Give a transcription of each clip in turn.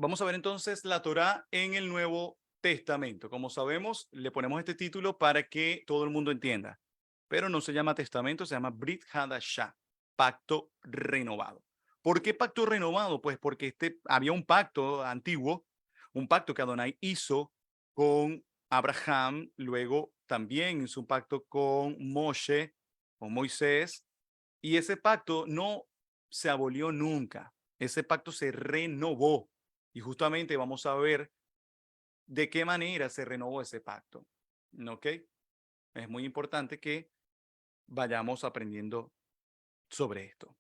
Vamos a ver entonces la Torá en el Nuevo Testamento. Como sabemos, le ponemos este título para que todo el mundo entienda, pero no se llama testamento, se llama Brit Hadashah, pacto renovado. ¿Por qué pacto renovado? Pues porque había un pacto antiguo, un pacto que Adonai hizo con Abraham, luego también hizo un pacto con Moshe, con Moisés, y ese pacto no se abolió nunca, ese pacto se renovó. Y justamente vamos a ver de qué manera se renovó ese pacto. ¿Ok? Es muy importante que vayamos aprendiendo sobre esto.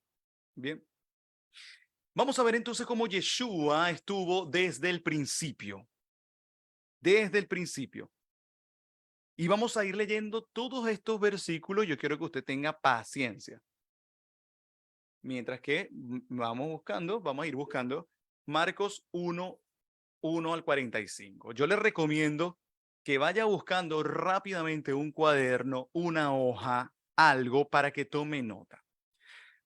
Bien. Vamos a ver entonces cómo Yeshua estuvo desde el principio. Desde el principio. Y vamos a ir leyendo todos estos versículos. Yo quiero que usted tenga paciencia. Mientras que vamos a ir buscando Marcos 1 al 45. Yo le recomiendo que vaya buscando rápidamente un cuaderno, una hoja, algo para que tome nota.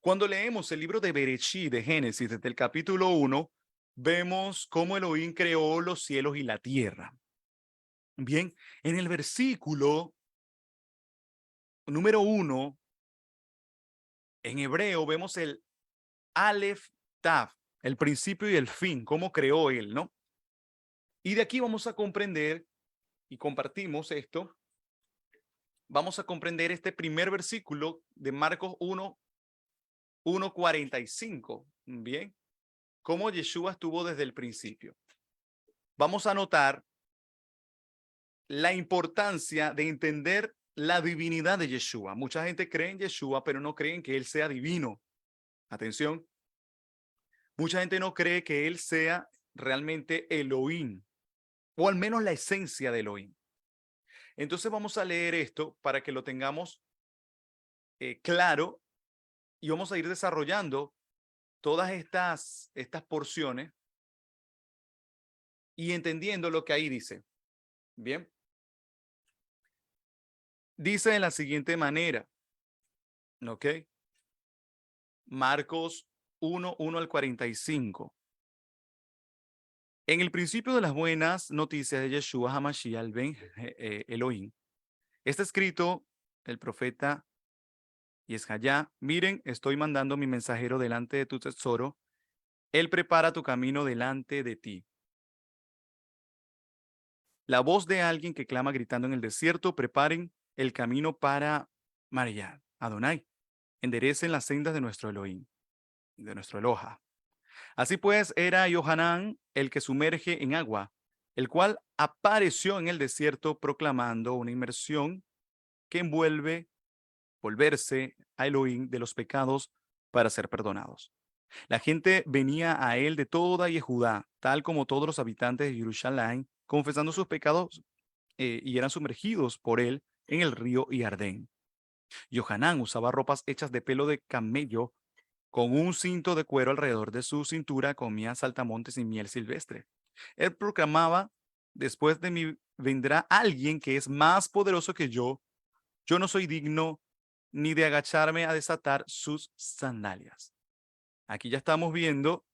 Cuando leemos el libro de Bereshit, de Génesis, desde el capítulo 1, vemos cómo Elohim creó los cielos y la tierra. Bien, en el versículo número 1, en hebreo, vemos el Aleph Tav, el principio y el fin, cómo creó él, ¿no? Y de aquí vamos a comprender, y compartimos esto, vamos a comprender este primer versículo de Marcos 1:45. Bien, cómo Yeshua estuvo desde el principio. Vamos a notar la importancia de entender la divinidad de Yeshua. Mucha gente cree en Yeshua, pero no creen que él sea divino. Atención, mucha gente no cree que él sea realmente Elohim, o al menos la esencia de Elohim. Entonces vamos a leer esto para que lo tengamos claro y vamos a ir desarrollando todas estas porciones y entendiendo lo que ahí dice. Bien, dice de la siguiente manera, ¿ok? Marcos 1 al 45. En el principio de las buenas noticias de Yeshua HaMashiach ben Elohim, está escrito el profeta Yesjayá: miren, estoy mandando mi mensajero delante de tu tesoro, él prepara tu camino delante de ti. La voz de alguien que clama gritando en el desierto: preparen el camino para María, Adonai, enderecen las sendas de nuestro Elohim, de nuestro Eloha. Así pues, era Yohanan el que sumerge en agua, el cual apareció en el desierto proclamando una inmersión que volverse a Elohim de los pecados para ser perdonados. La gente venía a él de toda Yehudá, tal como todos los habitantes de Jerusalén, confesando sus pecados y eran sumergidos por él en el río Jardén. Yohanan usaba ropas hechas de pelo de camello con un cinto de cuero alrededor de su cintura, comía saltamontes y miel silvestre. Él proclamaba: después de mí vendrá alguien que es más poderoso que yo no soy digno ni de agacharme a desatar sus sandalias. Aquí ya estamos viendo,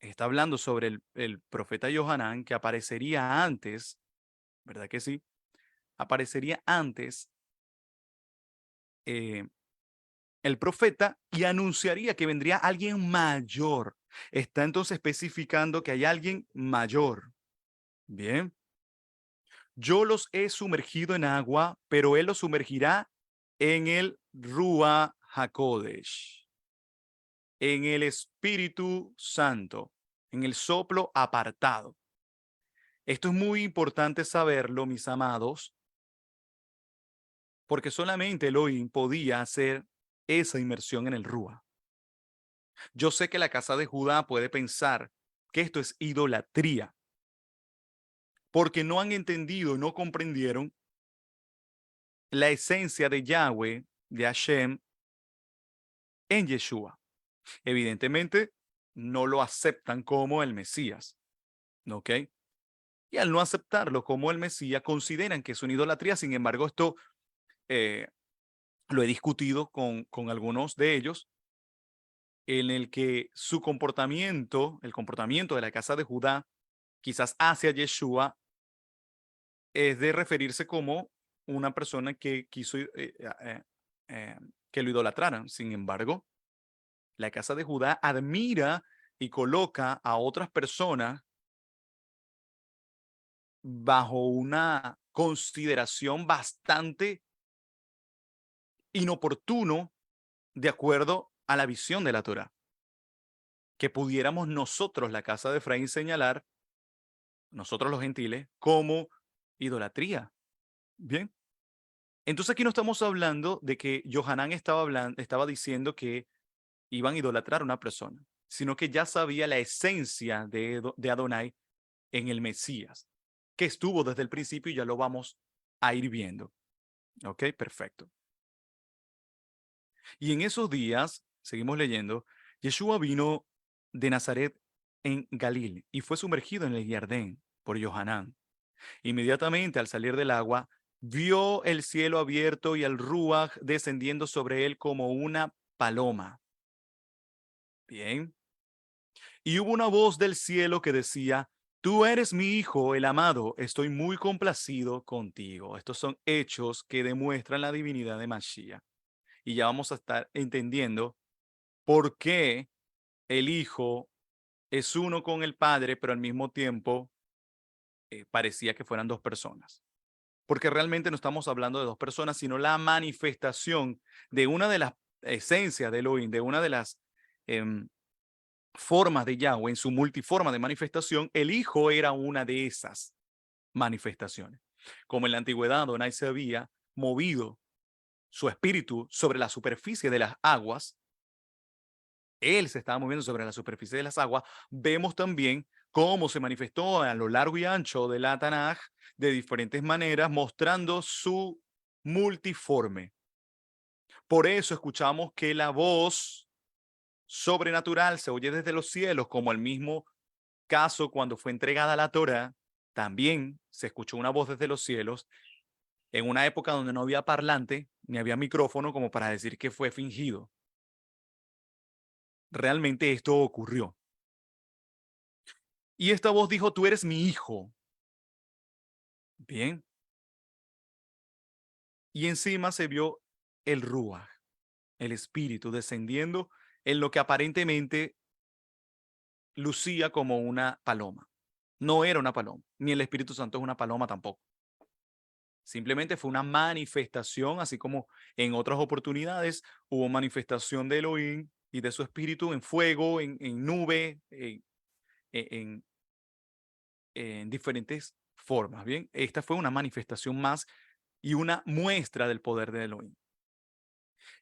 está hablando sobre el profeta Yohanan, que aparecería antes, ¿verdad que sí? Aparecería antes eh, el profeta y anunciaría que vendría alguien mayor. Está entonces especificando que hay alguien mayor. Bien, yo los he sumergido en agua, pero él los sumergirá en el Ruach HaKodesh, en el Espíritu Santo, en el soplo apartado. Esto es muy importante saberlo, mis amados, porque solamente Elohim podía hacer esa inmersión en el Ruach. Yo sé que la casa de Judá puede pensar que esto es idolatría, porque no han entendido, no comprendieron la esencia de Yahweh, de Hashem, en Yeshua. Evidentemente, no lo aceptan como el Mesías, ¿ok? Y al no aceptarlo como el Mesías, consideran que es una idolatría. Sin embargo, esto eh, lo he discutido con algunos de ellos en el que su comportamiento, el comportamiento de la casa de Judá, quizás hacia Yeshua, es de referirse como una persona que quiso eh, que lo idolatraran. Sin embargo, la casa de Judá admira y coloca a otras personas bajo una consideración bastante inoportuno de acuerdo a la visión de la Torá. Que pudiéramos nosotros, la casa de Efraín, señalar, nosotros los gentiles, como idolatría. Bien. Entonces aquí no estamos hablando de que Johanán estaba diciendo que iban a idolatrar a una persona, sino que ya sabía la esencia de Adonai en el Mesías, que estuvo desde el principio y ya lo vamos a ir viendo. Ok, perfecto. Y en esos días, seguimos leyendo, Yeshua vino de Nazaret en Galil y fue sumergido en el Jordán por Johanán. Inmediatamente al salir del agua, vio el cielo abierto y el Ruach descendiendo sobre él como una paloma. Bien. Y hubo una voz del cielo que decía, tú eres mi hijo, el amado, estoy muy complacido contigo. Estos son hechos que demuestran la divinidad de Mashiach. Y ya vamos a estar entendiendo por qué el hijo es uno con el padre, pero al mismo tiempo parecía que fueran dos personas. Porque realmente no estamos hablando de dos personas, sino la manifestación de una de las esencias de Elohim, de una de las em, formas de Yahweh en su multiforma de manifestación. El Hijo era una de esas manifestaciones. Como en la antigüedad Adonai se había movido su espíritu sobre la superficie de las aguas, él se estaba moviendo sobre la superficie de las aguas, vemos también cómo se manifestó a lo largo y ancho de la Tanaj de diferentes maneras, mostrando su multiforme. Por eso escuchamos que la voz sobrenatural se oye desde los cielos, como el mismo caso cuando fue entregada la Torá, también se escuchó una voz desde los cielos en una época donde no había parlante ni había micrófono como para decir que fue fingido. Realmente esto ocurrió. Y esta voz dijo, tú eres mi hijo. Bien. Y encima se vio el Ruach, el espíritu, descendiendo en lo que aparentemente lucía como una paloma. No era una paloma, ni el Espíritu Santo es una paloma tampoco. Simplemente fue una manifestación, así como en otras oportunidades hubo manifestación de Elohim y de su espíritu en fuego, en nube, en, en diferentes formas. Bien, esta fue una manifestación más y una muestra del poder de Elohim.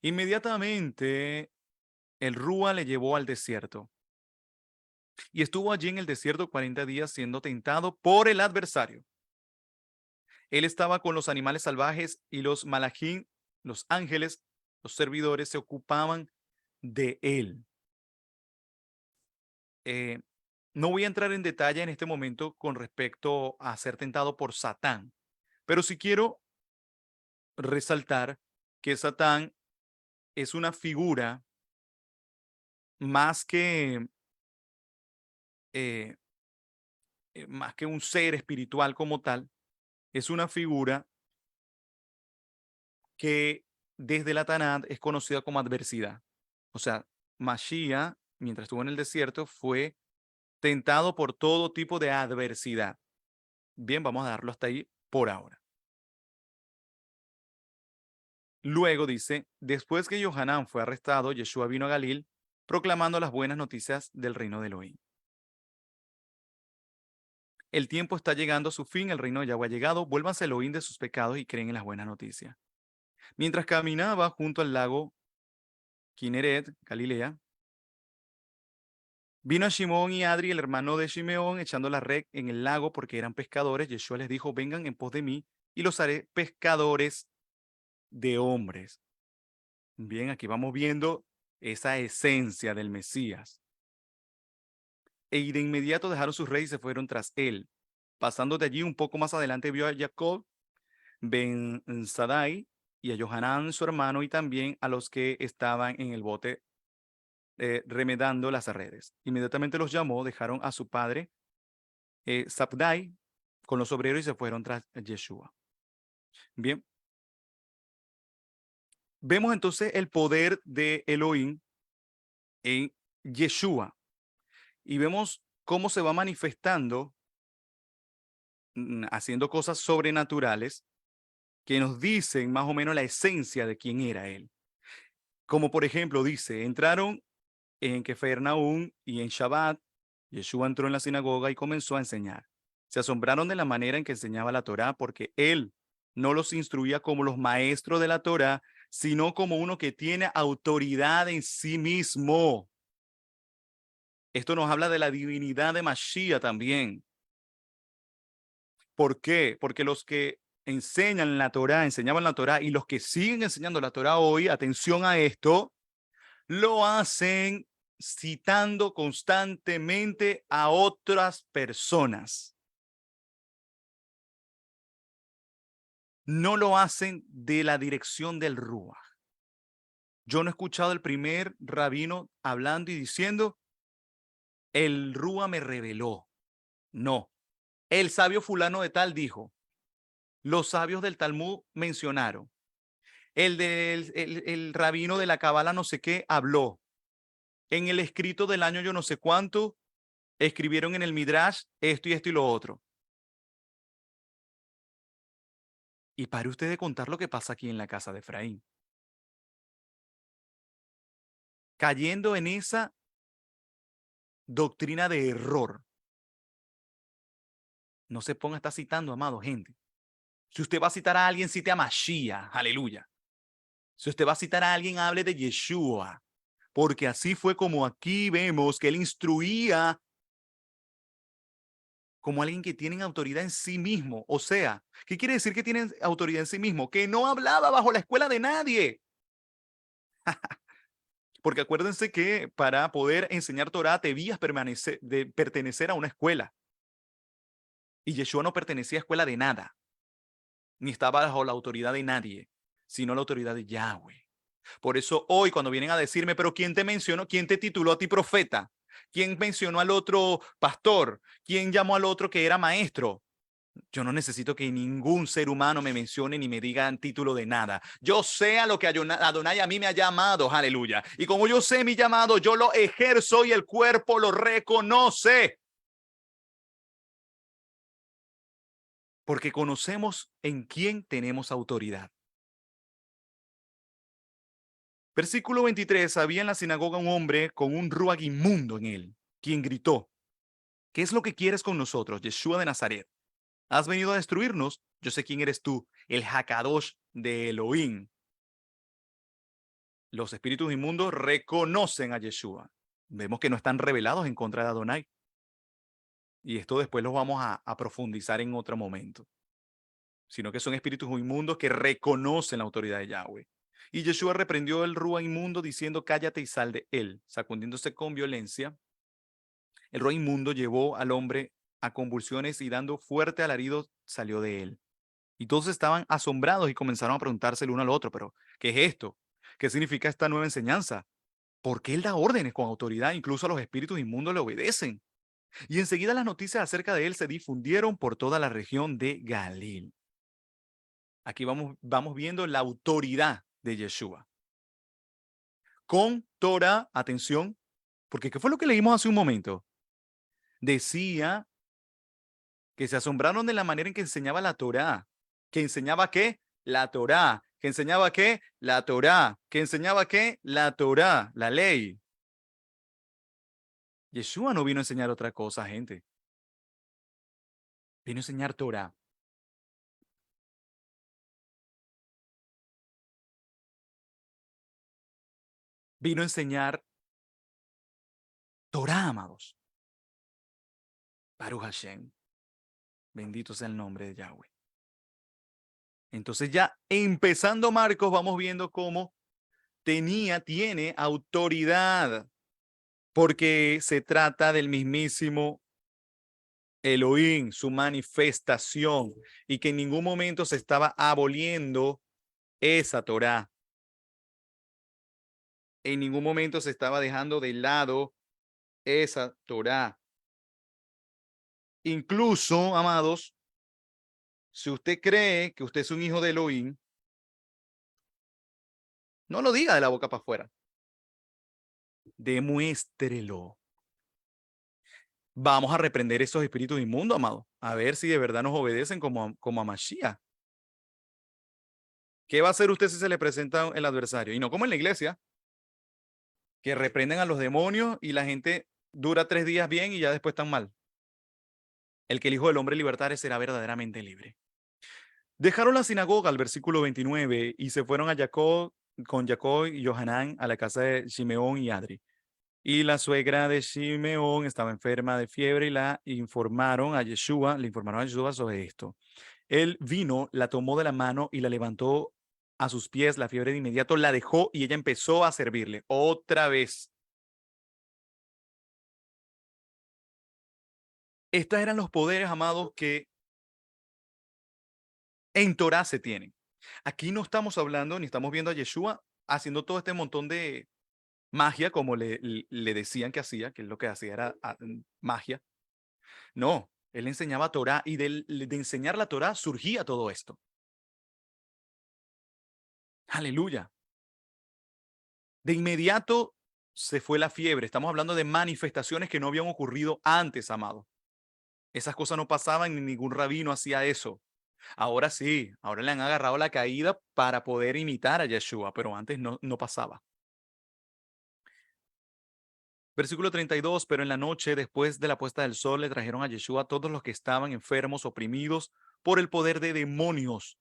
Inmediatamente el Rúa le llevó al desierto y estuvo allí en el desierto 40 días siendo tentado por el adversario. Él estaba con los animales salvajes y los malajín, los ángeles, los servidores se ocupaban de él. Eh, no voy a entrar en detalle en este momento con respecto a ser tentado por Satán, pero sí quiero resaltar que Satán es una figura más eh, más que un ser espiritual como tal, es una figura que desde la Tanat es conocida como adversidad. O sea, Mashiach, mientras estuvo en el desierto, fue tentado por todo tipo de adversidad. Bien, vamos a darlo hasta ahí por ahora. Luego dice, después que Johanán fue arrestado, Yeshua vino a Galil proclamando las buenas noticias del reino de Elohim. El tiempo está llegando a su fin, el reino de Yahweh ha llegado, vuélvanse a Elohim de sus pecados y creen en las buenas noticias. Mientras caminaba junto al lago Kineret, Galilea, vino a Shimón y Adri, el hermano de Shimeón, echando la red en el lago porque eran pescadores. Yeshua les dijo, vengan en pos de mí y los haré pescadores de hombres. Bien, aquí vamos viendo esa esencia del Mesías. Y de inmediato dejaron sus reyes y se fueron tras él. Pasando de allí un poco más adelante vio a Jacob, Ben Sadai y a Johanán su hermano y también a los que estaban en el bote remedando las redes. Inmediatamente los llamó, dejaron a su padre, Sabdai, con los obreros y se fueron tras Yeshua. Bien, vemos entonces el poder de Elohim en Yeshua y vemos cómo se va manifestando haciendo cosas sobrenaturales que nos dicen más o menos la esencia de quién era él. Como por ejemplo dice, entraron en Cafarnaúm y en Shabbat, Yeshua entró en la sinagoga y comenzó a enseñar. Se asombraron de la manera en que enseñaba la Torá porque él no los instruía como los maestros de la Torá, sino como uno que tiene autoridad en sí mismo. Esto nos habla de la divinidad de Mashiach también. ¿Por qué? Porque los que enseñan la Torá, enseñaban la Torá y los que siguen enseñando la Torá hoy, atención a esto, lo hacen citando constantemente a otras personas. No lo hacen de la dirección del Ruach. Yo no he escuchado el primer rabino hablando y diciendo, el Ruach me reveló. No. El sabio fulano de tal dijo, los sabios del Talmud mencionaron, el rabino de la Cabala no sé qué habló. En el escrito del año yo no sé cuánto, escribieron en el Midrash esto y lo otro. Y pare usted de contar lo que pasa aquí en la casa de Efraín. Cayendo en esa doctrina de error. No se ponga a estar citando, amado, gente. Si usted va a citar a alguien, cite a Mashiach, aleluya. Si usted va a citar a alguien, hable de Yeshua. Porque así fue como aquí vemos que él instruía como alguien que tiene autoridad en sí mismo. O sea, ¿qué quiere decir que tiene autoridad en sí mismo? Que no hablaba bajo la escuela de nadie. Porque acuérdense que para poder enseñar Torah debías pertenecer a una escuela. Y Yeshua no pertenecía a escuela de nada, ni estaba bajo la autoridad de nadie, sino la autoridad de Yahweh. Por eso hoy cuando vienen a decirme, pero ¿quién te mencionó? ¿Quién te tituló a ti profeta? ¿Quién mencionó al otro pastor? ¿Quién llamó al otro que era maestro? Yo no necesito que ningún ser humano me mencione ni me diga título de nada. Yo sé a lo que Adonai a mí me ha llamado, aleluya. Y como yo sé mi llamado, yo lo ejerzo y el cuerpo lo reconoce. Porque conocemos en quién tenemos autoridad. Versículo 23. Había en la sinagoga un hombre con un ruag inmundo en él, quien gritó, ¿qué es lo que quieres con nosotros, Yeshua de Nazaret? ¿Has venido a destruirnos? Yo sé quién eres tú, el Hakadosh de Elohim. Los espíritus inmundos reconocen a Yeshua. Vemos que no están rebelados en contra de Adonai. Y esto después lo vamos a profundizar en otro momento. Sino que son espíritus inmundos que reconocen la autoridad de Yahweh. Y Yeshua reprendió el Rúa inmundo diciendo, cállate y sal de él. Sacudiéndose con violencia, el Rúa inmundo llevó al hombre a convulsiones y dando fuerte alarido salió de él. Y todos estaban asombrados y comenzaron a preguntarse el uno al otro, pero ¿qué es esto? ¿Qué significa esta nueva enseñanza? ¿Por qué él da órdenes con autoridad? Incluso a los espíritus inmundos le obedecen. Y enseguida las noticias acerca de él se difundieron por toda la región de Galil. Aquí vamos viendo la autoridad de Yeshua. Con Torah, atención, porque ¿qué fue lo que leímos hace un momento? Decía que se asombraron de la manera en que enseñaba la Torah. ¿Que enseñaba qué? La Torah. ¿Que enseñaba qué? La Torah. ¿Que enseñaba qué? La Torah, la ley. Yeshua no vino a enseñar otra cosa, gente. Vino a enseñar Torah. Vino a enseñar Torah, amados. Baruch Hashem. Bendito sea el nombre de Yahweh. Entonces ya empezando Marcos, vamos viendo cómo tiene autoridad, porque se trata del mismísimo Elohim, su manifestación, y que en ningún momento se estaba aboliendo esa Torá. En ningún momento se estaba dejando de lado esa Torá. Incluso, amados, si usted cree que usted es un hijo de Elohim, no lo diga de la boca para afuera. Demuéstrelo. Vamos a reprender esos espíritus inmundos, amado. A ver si de verdad nos obedecen como a Mashiach. ¿Qué va a hacer usted si se le presenta el adversario? Y no como en la iglesia, que reprenden a los demonios y la gente dura 3 días bien y ya después están mal. El que el Hijo del Hombre libertare será verdaderamente libre. Dejaron la sinagoga, al versículo 29, y se fueron a Jacob, con Jacob y Johanán a la casa de Simeón y Adri. Y la suegra de Simeón estaba enferma de fiebre y le informaron a Yeshua sobre esto. Él vino, la tomó de la mano y la levantó a sus pies. La fiebre de inmediato la dejó y ella empezó a servirle. Otra vez. Estos eran los poderes, amados, que en Torah se tienen. Aquí no estamos hablando ni estamos viendo a Yeshua haciendo todo este montón de magia, como le decían que hacía, que es lo que hacía era magia. No, él enseñaba Torah y de enseñar la Torah surgía todo esto. Aleluya. De inmediato se fue la fiebre. Estamos hablando de manifestaciones que no habían ocurrido antes, amado. Esas cosas no pasaban ni ningún rabino hacía eso. Ahora sí, ahora le han agarrado la caída para poder imitar a Yeshua, pero antes no pasaba. Versículo 32, pero en la noche, después de la puesta del sol, le trajeron a Yeshua a todos los que estaban enfermos, oprimidos por el poder de demonios.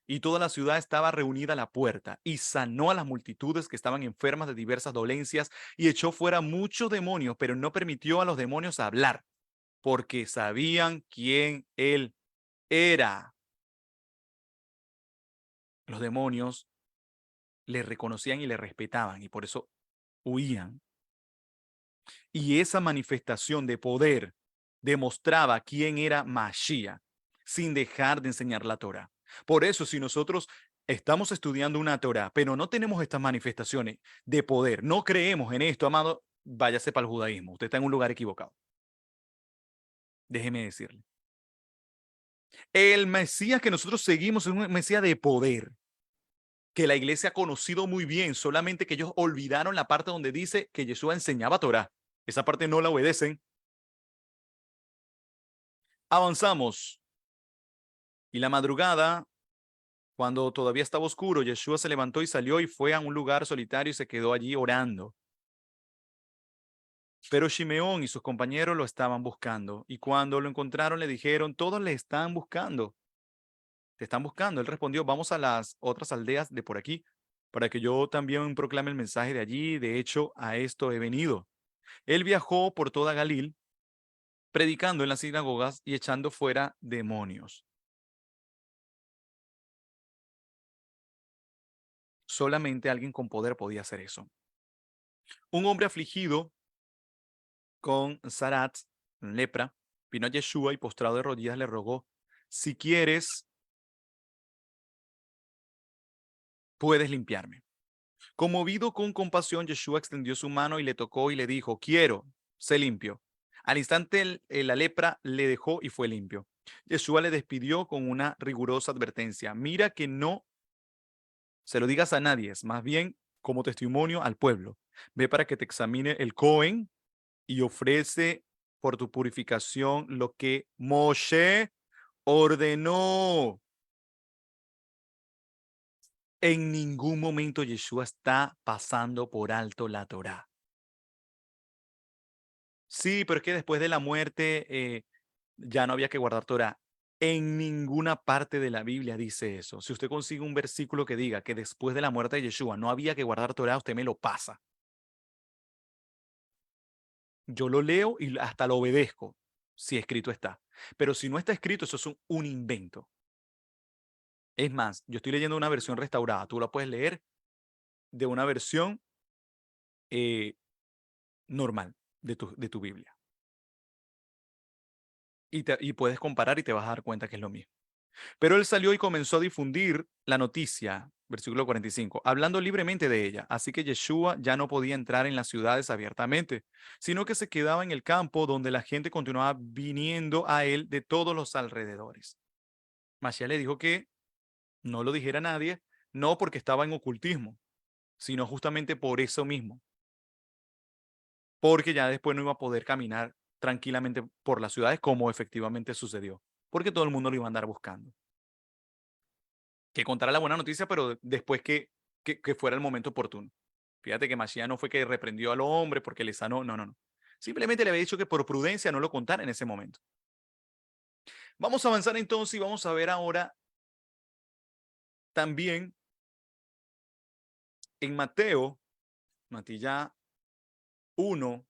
Y toda la ciudad estaba reunida a la puerta, y sanó a las multitudes que estaban enfermas de diversas dolencias, y echó fuera muchos demonios, pero no permitió a los demonios hablar, porque sabían quién él era. Los demonios le reconocían y le respetaban, y por eso huían. Y esa manifestación de poder demostraba quién era Mashiach, sin dejar de enseñar la Torah. Por eso, si nosotros estamos estudiando una Torah, pero no tenemos estas manifestaciones de poder, no creemos en esto, amado, váyase para el judaísmo. Usted está en un lugar equivocado. Déjeme decirle. El Mesías que nosotros seguimos es un Mesías de poder, que la iglesia ha conocido muy bien, solamente que ellos olvidaron la parte donde dice que Jesús enseñaba Torah. Esa parte no la obedecen. Avanzamos. Y la madrugada, cuando todavía estaba oscuro, Yeshua se levantó y salió y fue a un lugar solitario y se quedó allí orando. Pero Shimeón y sus compañeros lo estaban buscando, y cuando lo encontraron le dijeron, todos le están buscando. Te están buscando. Él respondió, vamos a las otras aldeas de por aquí, para que yo también proclame el mensaje de allí. De hecho, a esto he venido. Él viajó por toda Galil, predicando en las sinagogas y echando fuera demonios. Solamente alguien con poder podía hacer eso. Un hombre afligido con Sarat, lepra, vino a Yeshua y postrado de rodillas le rogó, si quieres, puedes limpiarme. Conmovido con compasión, Yeshua extendió su mano y le tocó y le dijo, quiero, sé limpio. Al instante la lepra le dejó y fue limpio. Yeshua le despidió con una rigurosa advertencia. Mira que no se lo digas a nadie, es más bien como testimonio al pueblo. Ve para que te examine el Cohen y ofrece por tu purificación lo que Moshe ordenó. En ningún momento Yeshua está pasando por alto la Torá. Sí, pero es que después de la muerte ya no había que guardar Torá. En ninguna parte de la Biblia dice eso. Si usted consigue un versículo que diga que después de la muerte de Yeshua no había que guardar Torá, usted me lo pasa. Yo lo leo y hasta lo obedezco, si escrito está. Pero si no está escrito, eso es un invento. Es más, yo estoy leyendo una versión restaurada. Tú la puedes leer de una versión eh, normal de tu Biblia. Y puedes comparar y te vas a dar cuenta que es lo mismo. Pero él salió y comenzó a difundir la noticia. versículo 45, hablando libremente de ella. Así que Yeshua ya no podía entrar en las ciudades abiertamente, sino que se quedaba en el campo donde la gente continuaba viniendo a él de todos los alrededores. Mashiach le dijo que no lo dijera a nadie, no porque estaba en ocultismo, sino justamente por eso mismo, porque ya después no iba a poder caminar tranquilamente por las ciudades como efectivamente sucedió, porque todo el mundo lo iba a andar buscando. Que contara la buena noticia, pero después que fuera el momento oportuno. Fíjate que Mashiach no fue que reprendió al hombre porque le sanó, no, no, no. Simplemente le había dicho que por prudencia no lo contara en ese momento. Vamos a avanzar entonces y vamos a ver ahora también en Mateo, Matilla 1,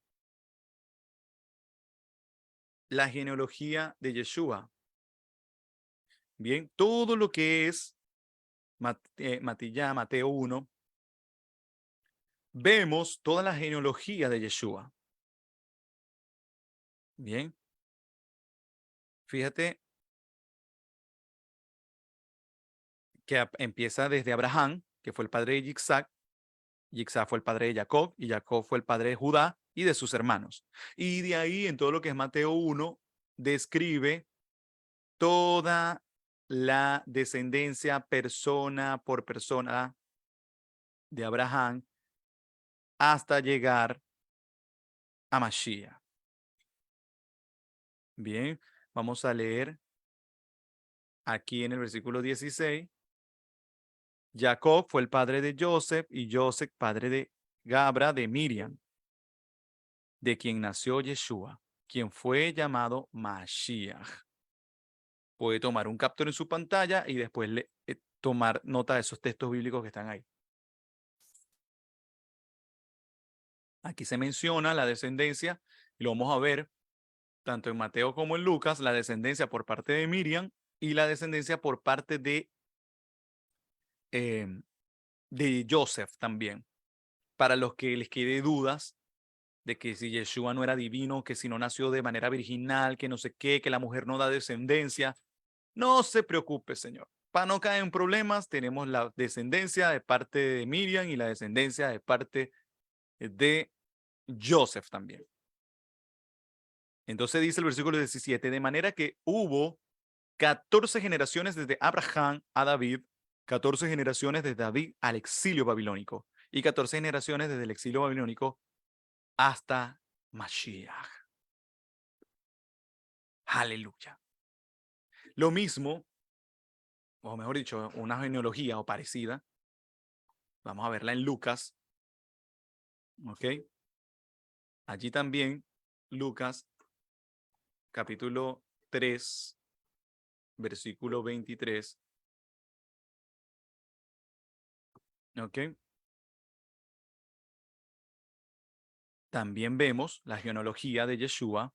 la genealogía de Yeshua. Bien, todo lo que es Mateo 1, vemos toda la genealogía de Yeshua. Bien, fíjate que empieza desde Abraham, que fue el padre de Isaac. Isaac fue el padre de Jacob y Jacob fue el padre de Judá y de sus hermanos. Y de ahí, en todo lo que es Mateo 1, describe toda la descendencia persona por persona de Abraham hasta llegar a Mashiach. Bien, vamos a leer aquí en el versículo 16. Jacob fue el padre de Joseph y Joseph padre de Gabra de Miriam, de quien nació Yeshua, quien fue llamado Mashiach. Puede tomar un capture en su pantalla y después tomar nota de esos textos bíblicos que están ahí. Aquí se menciona la descendencia, y lo vamos a ver tanto en Mateo como en Lucas, la descendencia por parte de Miriam y la descendencia por parte de Joseph también. Para los que les quede dudas de que si Yeshua no era divino, que si no nació de manera virginal, que no sé qué, que la mujer no da descendencia, no se preocupe, señor. Para no caer en problemas, tenemos la descendencia de parte de Miriam y la descendencia de parte de Joseph también. Entonces dice el versículo 17, de manera que hubo 14 generaciones desde Abraham a David, 14 generaciones desde David al exilio babilónico y 14 generaciones desde el exilio babilónico hasta Mashiach. Aleluya. Lo mismo, o mejor dicho, una genealogía o parecida. Vamos a verla en Lucas. ¿Ok? Allí también, Lucas, capítulo 3, versículo 23. ¿Ok? También vemos la genealogía de Yeshua.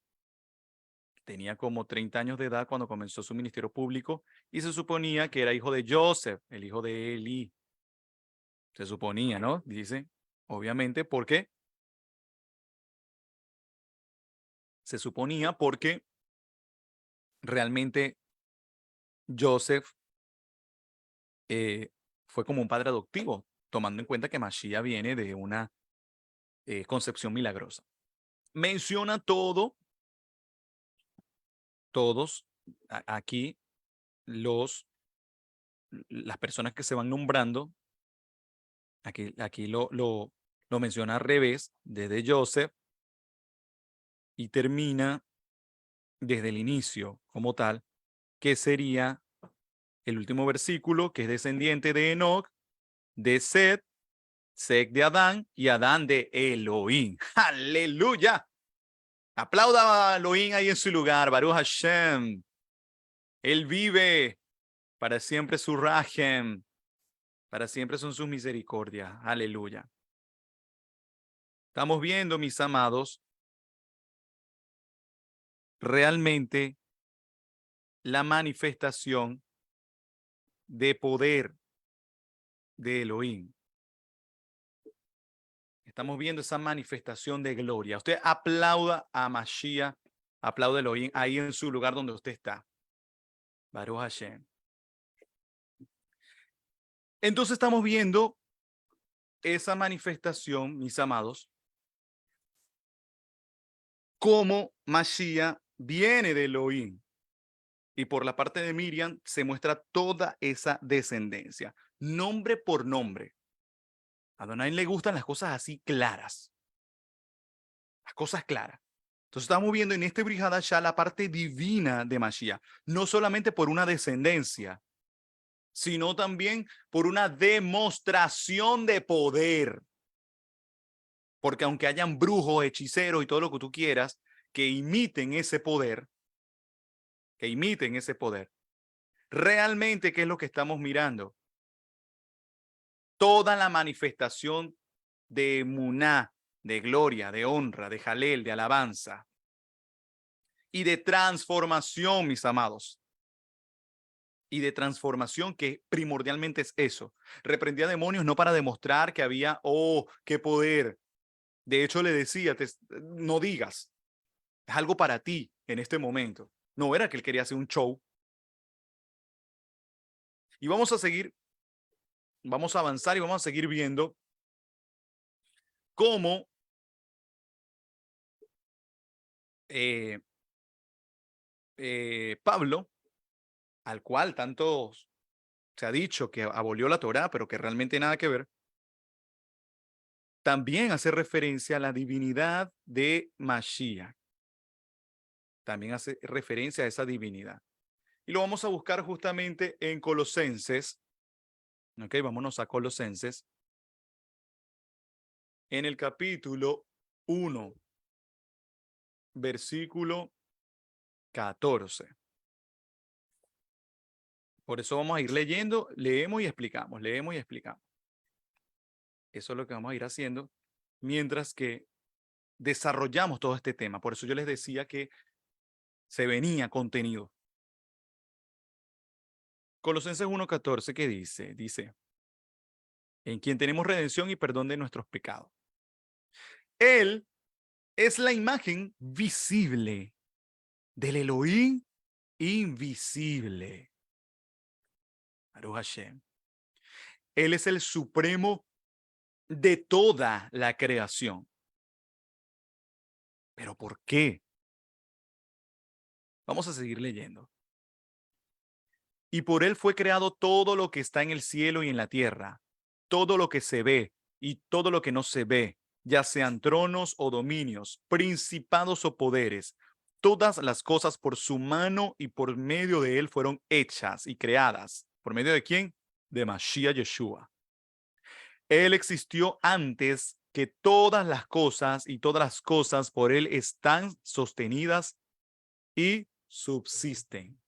Tenía como 30 años de edad cuando comenzó su ministerio público y se suponía que era hijo de Joseph, el hijo de Eli. Se suponía, ¿no? Dice, obviamente, porque se suponía porque realmente Joseph fue como un padre adoptivo, tomando en cuenta que Mashiach viene de una concepción milagrosa. Menciona todos aquí las personas que se van nombrando. Aquí lo menciona al revés, desde Joseph, y termina desde el inicio como tal, que sería el último versículo, que es descendiente de Enoch, de Set, Set de Adán y Adán de Elohim. ¡Aleluya! Aplauda a Elohim ahí en su lugar, Baruch Hashem. Él vive, para siempre su rajem, para siempre son sus misericordias. Aleluya. Estamos viendo, mis amados, realmente la manifestación de poder de Elohim. Estamos viendo esa manifestación de gloria. Usted aplauda a Mashiach, aplaude a Elohim ahí en su lugar donde usted está. Baruch Hashem. Entonces estamos viendo esa manifestación, mis amados, como Mashiach viene de Elohim. Y por la parte de Miriam se muestra toda esa descendencia, nombre por nombre. A Adonai le gustan las cosas así claras, las cosas claras. Entonces estamos viendo en este Brit Hadashah la parte divina de Mashiach, no solamente por una descendencia, sino también por una demostración de poder. Porque aunque hayan brujos, hechiceros y todo lo que tú quieras, que imiten ese poder, realmente, ¿qué es lo que estamos mirando? Toda la manifestación de Muná, de gloria, de honra, de jalel, de alabanza y de transformación, mis amados. Y de transformación, que primordialmente es eso. Reprendía demonios no para demostrar que había, oh, qué poder. De hecho, le decía, no digas, es algo para ti en este momento. No era que él quería hacer un show. Y vamos a seguir, vamos a avanzar y vamos a seguir viendo cómo eh, Pablo, al cual tanto se ha dicho que abolió la Torá, pero que realmente nada que ver, también hace referencia a la divinidad de Mashiach. También hace referencia a esa divinidad. Y lo vamos a buscar justamente en Colosenses. Ok, vámonos a Colosenses. En el capítulo 1, versículo 14. Por eso vamos a ir leyendo, leemos y explicamos, leemos y explicamos. Eso es lo que vamos a ir haciendo mientras que desarrollamos todo este tema. Por eso yo les decía que se venía contenido. Colosenses 1:14, ¿qué dice? Dice, en quien tenemos redención y perdón de nuestros pecados. Él es la imagen visible del Elohim invisible. Baruch Hashem. Él es el supremo de toda la creación. ¿Pero por qué? Vamos a seguir leyendo. Y por él fue creado todo lo que está en el cielo y en la tierra, todo lo que se ve y todo lo que no se ve, ya sean tronos o dominios, principados o poderes. Todas las cosas por su mano y por medio de él fueron hechas y creadas. ¿Por medio de quién? De Mashiach Yeshua. Él existió antes que todas las cosas y todas las cosas por él están sostenidas y subsisten.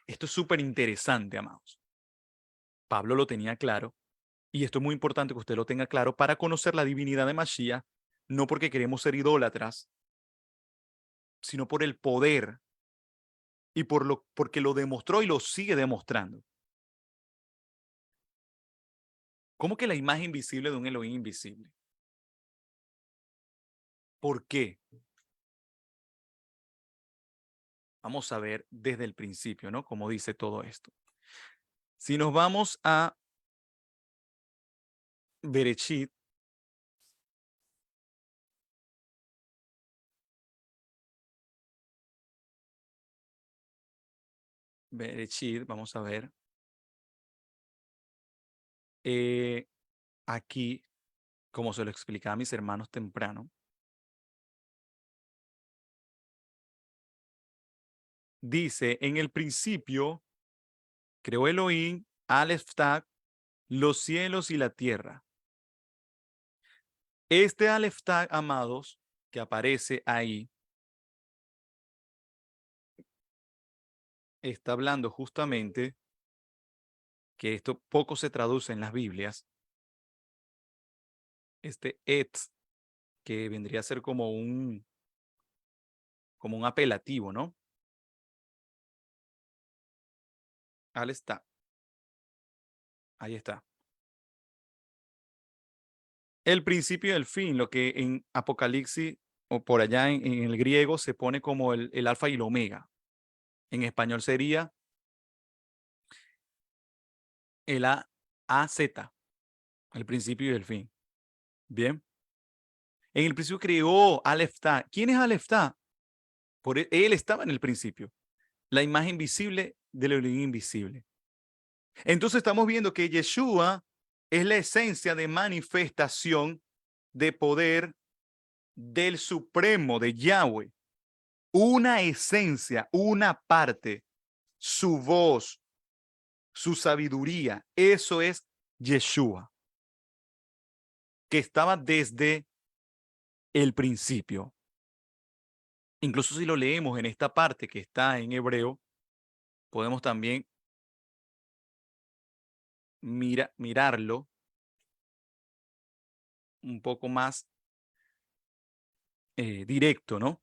Esto es súper interesante, amados. Pablo lo tenía claro, y esto es muy importante que usted lo tenga claro para conocer la divinidad de Mashiach, no porque queremos ser idólatras, sino por el poder y porque lo demostró y lo sigue demostrando. ¿Cómo que la imagen visible de un Elohim invisible? ¿Por qué? Vamos a ver desde el principio, ¿no? Cómo dice todo esto. Si nos vamos a Bereshit, vamos a ver. Aquí, como se lo explicaba a mis hermanos temprano, dice, en el principio creó Elohim, Aleph Tag, los cielos y la tierra. Este Aleph Tag, amados, que aparece ahí, está hablando justamente, que esto poco se traduce en las Biblias, este et, que vendría a ser como un apelativo, ¿no? Aleph Tag. Ahí está. El principio y el fin, lo que en Apocalipsis o por allá en el griego se pone como el alfa y el omega. En español sería El A-Z, el principio y el fin. Bien. En el principio creó Aleph Ta. ¿Quién es Aleph Ta? Él estaba en el principio. La imagen visible del Elohim invisible. Entonces estamos viendo que Yeshua es la esencia de manifestación de poder del Supremo, de Yahweh. Una esencia, una parte, su voz, su sabiduría. Eso es Yeshua, que estaba desde el principio. Incluso si lo leemos en esta parte que está en hebreo, podemos también mirarlo un poco más directo, ¿no?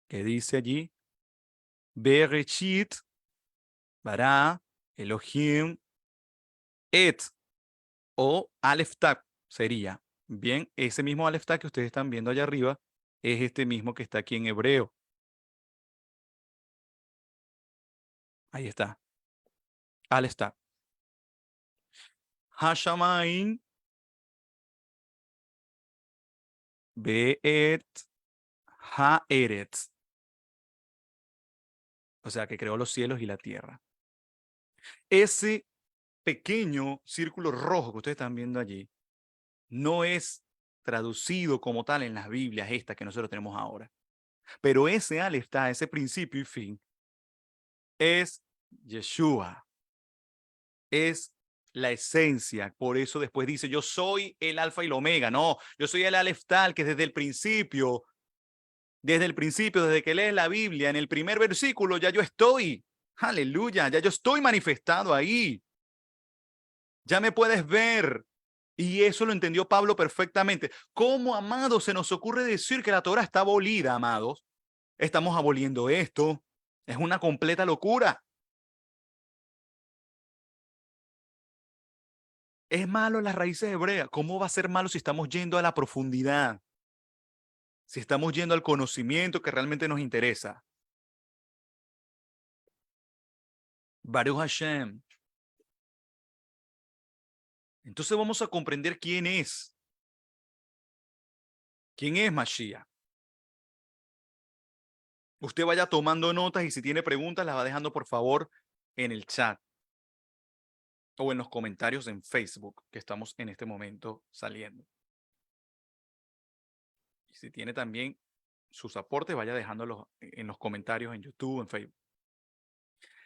Que dice allí, Bereshit, bara, Elohim, et, o Aleph Tav sería. Bien, ese mismo Aleph Tav que ustedes están viendo allá arriba es este mismo que está aquí en hebreo. Ahí está. Aleph Tav. Hashamain, Be'et, Haaretz. O sea, que creó los cielos y la tierra. Ese pequeño círculo rojo que ustedes están viendo allí no es traducido como tal en las Biblias estas que nosotros tenemos ahora. Pero ese Aleph Tav, ese principio y fin, es Yeshua. Es la esencia. Por eso después dice, yo soy el alfa y el omega. No, yo soy el Aleph Tal, que desde el principio, desde que lees la Biblia, en el primer versículo, ya yo estoy. Aleluya, ya yo estoy manifestado ahí. Ya me puedes ver. Y eso lo entendió Pablo perfectamente. ¿Cómo, amados, se nos ocurre decir que la Torah está abolida, amados? Estamos aboliendo esto. Es una completa locura. Es malo las raíces hebreas. ¿Cómo va a ser malo si estamos yendo a la profundidad? Si estamos yendo al conocimiento que realmente nos interesa. Baruch Hashem. Entonces vamos a comprender quién es. ¿Quién es Mashiach? Usted vaya tomando notas y si tiene preguntas las va dejando por favor en el chat o en los comentarios en Facebook que estamos en este momento saliendo. Y si tiene también sus aportes, vaya dejándolos en los comentarios en YouTube, en Facebook.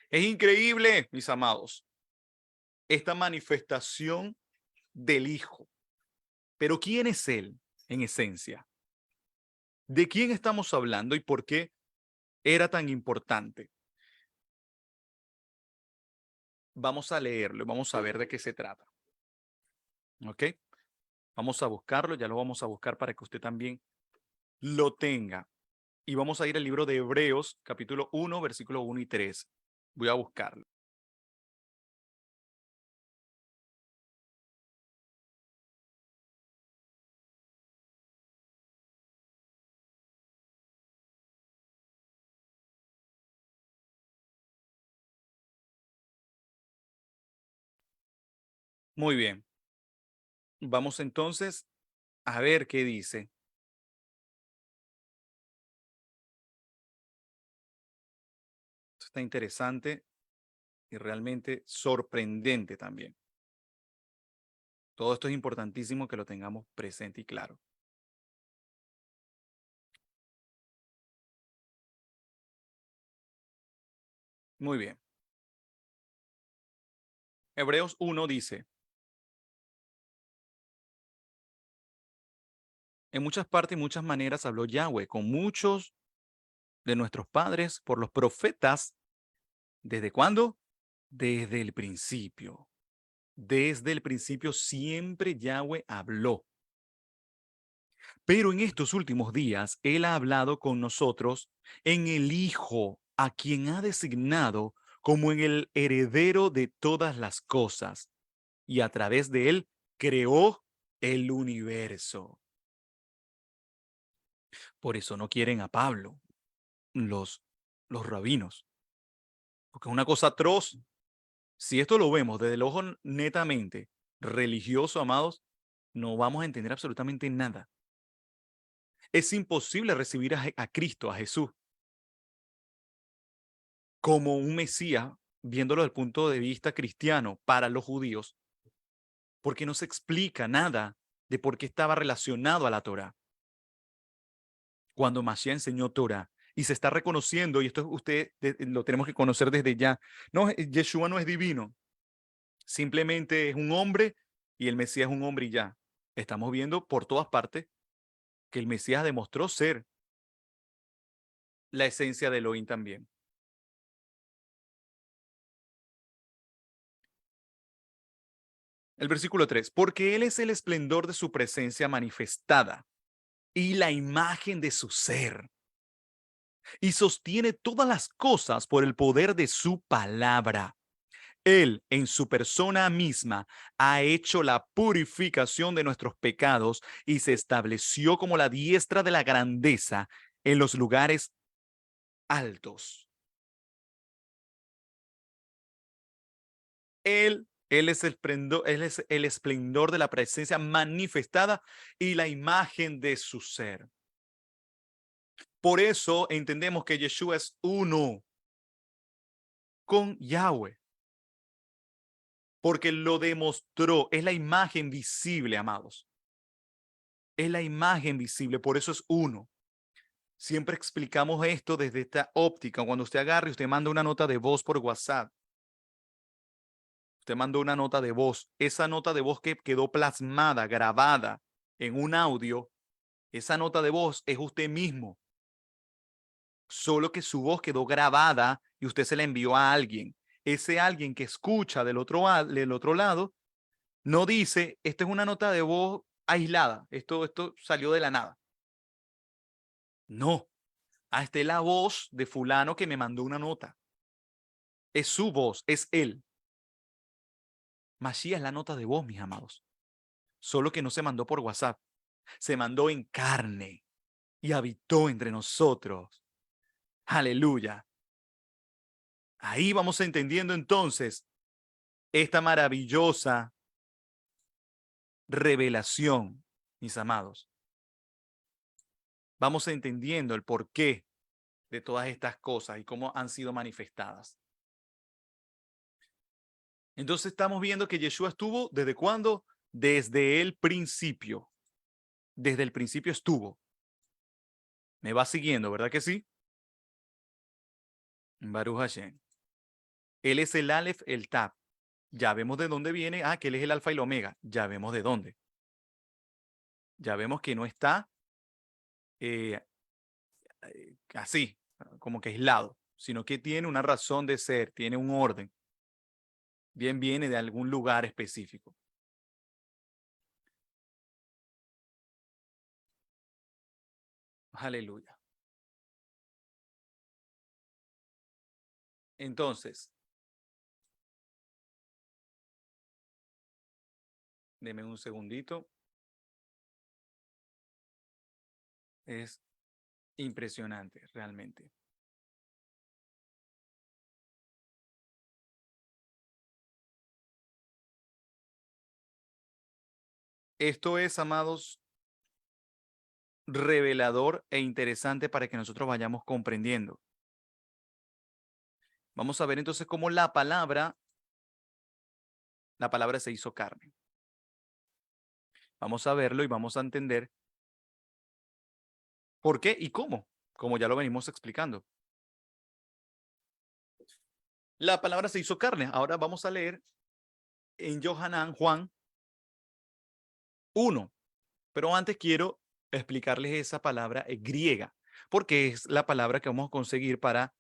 Es increíble, mis amados, esta manifestación del Hijo. Pero ¿quién es Él en esencia? ¿De quién estamos hablando y por qué era tan importante? Vamos a leerlo, vamos a ver de qué se trata. ¿Ok? Vamos a buscarlo, ya lo vamos a buscar para que usted también lo tenga. Y vamos a ir al libro de Hebreos, capítulo 1, versículo 1 y 3. Voy a buscarlo. Muy bien. Vamos entonces a ver qué dice. Esto está interesante y realmente sorprendente también. Todo esto es importantísimo que lo tengamos presente y claro. Muy bien. Hebreos 1 dice, en muchas partes y muchas maneras habló Yahweh con muchos de nuestros padres por los profetas. ¿Desde cuándo? Desde el principio. Desde el principio siempre Yahweh habló. Pero en estos últimos días Él ha hablado con nosotros en el Hijo, a quien ha designado como en el heredero de todas las cosas. Y a través de Él creó el universo. Por eso no quieren a Pablo, los, los rabinos. Porque es una cosa atroz. Si esto lo vemos desde el ojo netamente religioso, amados, no vamos a entender absolutamente nada. Es imposible recibir a Cristo, a Jesús, como un Mesías, viéndolo desde el punto de vista cristiano para los judíos, porque no se explica nada de por qué estaba relacionado a la Torá. Cuando Mashiach enseñó Torah y se está reconociendo, y esto usted lo tenemos que conocer desde ya, no, Yeshua no es divino, simplemente es un hombre y el Mesías es un hombre y ya. Estamos viendo por todas partes que el Mesías demostró ser la esencia de Elohim también. El versículo 3, porque Él es el esplendor de su presencia manifestada y la imagen de su ser, y sostiene todas las cosas por el poder de su palabra. Él, en su persona misma, ha hecho la purificación de nuestros pecados y se estableció como la diestra de la grandeza en los lugares altos. Él es el esplendor de la presencia manifestada y la imagen de su ser. Por eso entendemos que Yeshua es uno con Yahweh, porque lo demostró, es la imagen visible, amados. Es la imagen visible, por eso es uno. Siempre explicamos esto desde esta óptica. Cuando usted agarre y usted manda una nota de voz por WhatsApp, usted mandó una nota de voz, esa nota de voz que quedó plasmada, grabada en un audio, esa nota de voz es usted mismo, solo que su voz quedó grabada y usted se la envió a alguien. Ese alguien que escucha del otro lado no dice, esta es una nota de voz aislada, esto salió de la nada. No, esta es la voz de fulano que me mandó una nota. Es su voz, es él. Mashiach es la nota de voz, mis amados. Solo que no se mandó por WhatsApp. Se mandó en carne y habitó entre nosotros. Aleluya. Ahí vamos entendiendo entonces esta maravillosa revelación, mis amados. Vamos entendiendo el porqué de todas estas cosas y cómo han sido manifestadas. Entonces estamos viendo que Yeshua estuvo, ¿desde cuándo? Desde el principio. Desde el principio estuvo. Me va siguiendo, ¿verdad que sí? Baruch Hashem. Él es el Aleph, el Tab. Ya vemos de dónde viene. Ah, que él es el Alfa y el Omega. Ya vemos de dónde. Ya vemos que no está eh, así, como que aislado, sino que tiene una razón de ser, tiene un orden. Bien viene de algún lugar específico. Aleluya. Entonces, deme un segundito. Es impresionante, realmente. Esto es, amados, revelador e interesante para que nosotros vayamos comprendiendo. Vamos a ver entonces cómo la palabra se hizo carne. Vamos a verlo y vamos a entender por qué y cómo, como ya lo venimos explicando. La palabra se hizo carne. Ahora vamos a leer en Johanán, Juan 1. Pero antes quiero explicarles esa palabra griega, porque es la palabra que vamos a conseguir para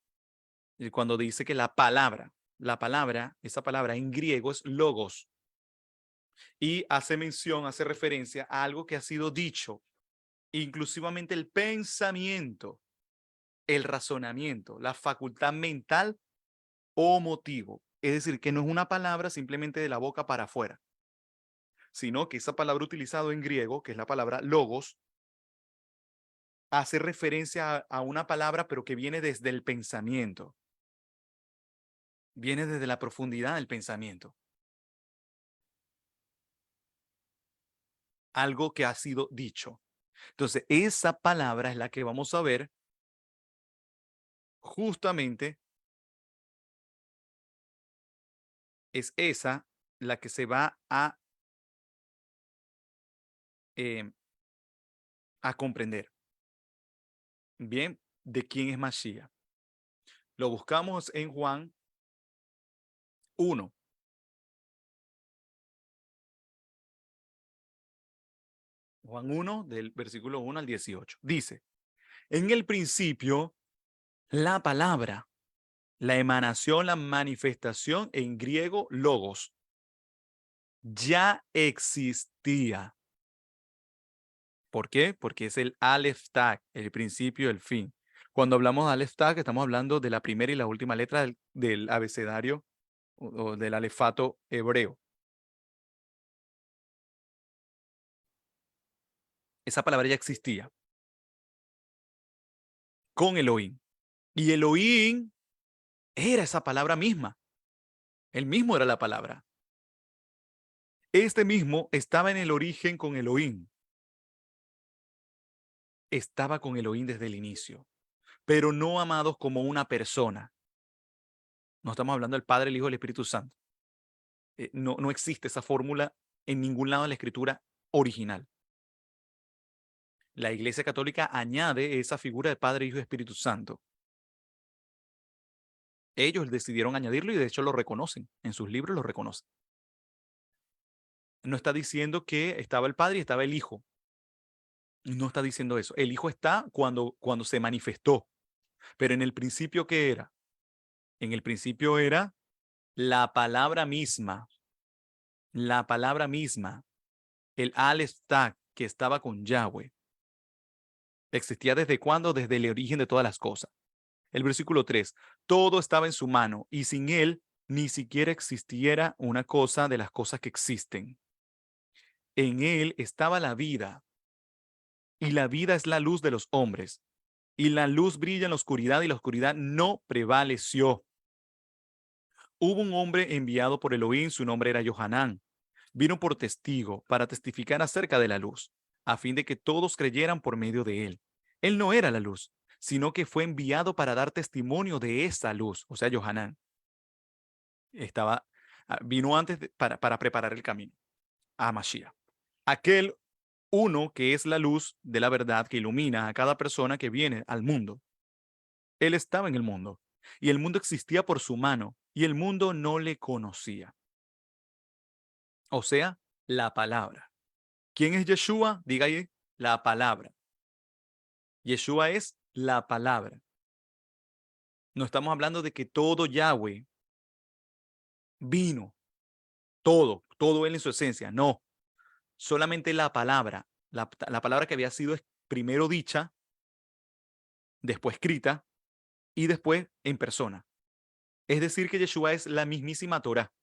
cuando dice que esa palabra en griego es logos y hace mención, hace referencia a algo que ha sido dicho, inclusivamente el pensamiento, el razonamiento, la facultad mental o motivo. Es decir, que no es una palabra simplemente de la boca para afuera, sino que esa palabra utilizada en griego, que es la palabra logos, hace referencia a una palabra, pero que viene desde el pensamiento. Viene desde la profundidad del pensamiento. Algo que ha sido dicho. Entonces, esa palabra es la que vamos a ver justamente, es esa la que se va eh, a comprender. Bien, ¿de quién es Mashiach? Lo buscamos en Juan 1. Juan 1, del versículo 1 al 18. Dice, en el principio, la palabra, la emanación, la manifestación, en griego, logos, ya existía. ¿Por qué? Porque es el Aleph Tag, el principio y el fin. Cuando hablamos de Aleph Tag, estamos hablando de la primera y la última letra del abecedario o del alefato hebreo. Esa palabra ya existía con Elohim. Y Elohim era esa palabra misma. Él mismo era la palabra. Este mismo estaba en el origen con Elohim. Estaba con Elohim desde el inicio, pero no amados como una persona. No estamos hablando del Padre, el Hijo y el Espíritu Santo. No existe esa fórmula en ningún lado de la escritura original. La Iglesia Católica añade esa figura de Padre, Hijo y Espíritu Santo. Ellos decidieron añadirlo y de hecho lo reconocen. En sus libros lo reconocen. No está diciendo que estaba el Padre y estaba el Hijo. No está diciendo eso. El Hijo está cuando se manifestó. Pero en el principio, ¿qué era? En el principio era la palabra misma. La palabra misma. El Aleph Tag que estaba con Yahweh. ¿Existía desde cuándo? Desde el origen de todas las cosas. El versículo 3. Todo estaba en su mano y sin él ni siquiera existiera una cosa de las cosas que existen. En él estaba la vida y la vida es la luz de los hombres. Y la luz brilla en la oscuridad y la oscuridad no prevaleció. Hubo un hombre enviado por Elohim, su nombre era Johanán. Vino por testigo para testificar acerca de la luz, a fin de que todos creyeran por medio de él. Él no era la luz, sino que fue enviado para dar testimonio de esa luz, o sea, Johanán. Vino antes para preparar el camino a Mashiach. Aquel uno que es la luz de la verdad que ilumina a cada persona que viene al mundo. Él estaba en el mundo y el mundo existía por su mano y el mundo no le conocía. O sea, la palabra. ¿Quién es Yeshua? Diga ahí, la palabra. Yeshua es la palabra. No estamos hablando de que todo Yahweh vino, todo él en su esencia. No, solamente la palabra, la palabra que había sido primero dicha, después escrita y después en persona. Es decir, que Yeshua es la mismísima Torah.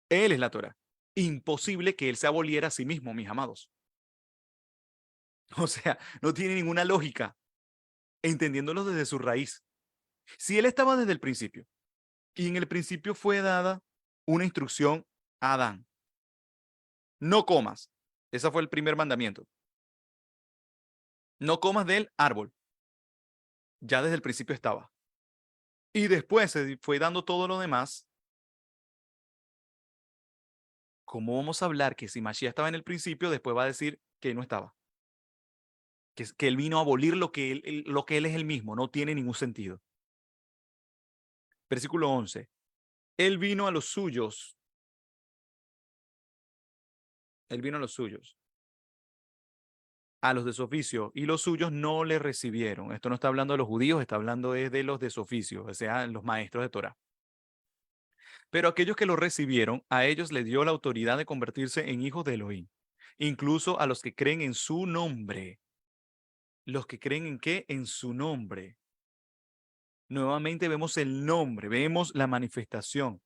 Él es la Torah. Imposible que él se aboliera a sí mismo, mis amados. O sea, no tiene ninguna lógica, entendiéndolo desde su raíz. Si él estaba desde el principio, y en el principio fue dada una instrucción a Adán, no comas. Ese fue el primer mandamiento. No comas del árbol. Ya desde el principio estaba. Y después se fue dando todo lo demás. ¿Cómo vamos a hablar que si Mashiach estaba en el principio, después va a decir que no estaba? Que él vino a abolir lo que él es el mismo. No tiene ningún sentido. Versículo 11. Él vino a los suyos. Él vino a los suyos. A los de su oficio. Y los suyos no le recibieron. Esto no está hablando de los judíos, está hablando de los de su oficio, o sea, los maestros de Torah. Pero aquellos que lo recibieron, a ellos les dio la autoridad de convertirse en hijos de Elohim. Incluso a los que creen en su nombre. ¿Los que creen en qué? En su nombre. Nuevamente vemos el nombre, vemos la manifestación.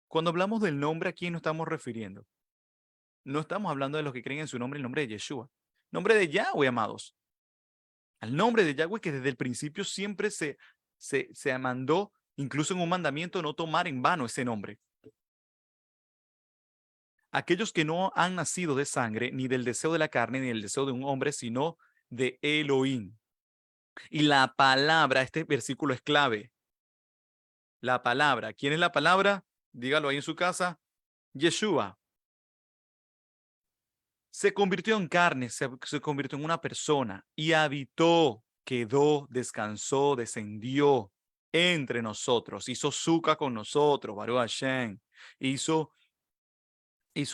Cuando hablamos del nombre, ¿a quién nos estamos refiriendo? No estamos hablando de los que creen en su nombre, el nombre de Yeshua. Nombre de Yahweh, amados. Al nombre de Yahweh que desde el principio siempre se mandó incluso en un mandamiento, no tomar en vano ese nombre. Aquellos que no han nacido de sangre, ni del deseo de la carne, ni del deseo de un hombre, sino de Elohim. Y la palabra, este versículo es clave. La palabra. ¿Quién es la palabra? Dígalo ahí en su casa. Yeshua. Se convirtió en carne, se convirtió en una persona y habitó, quedó, descansó, descendió entre nosotros. Hizo suca con nosotros, Baruch Hashem. Hizo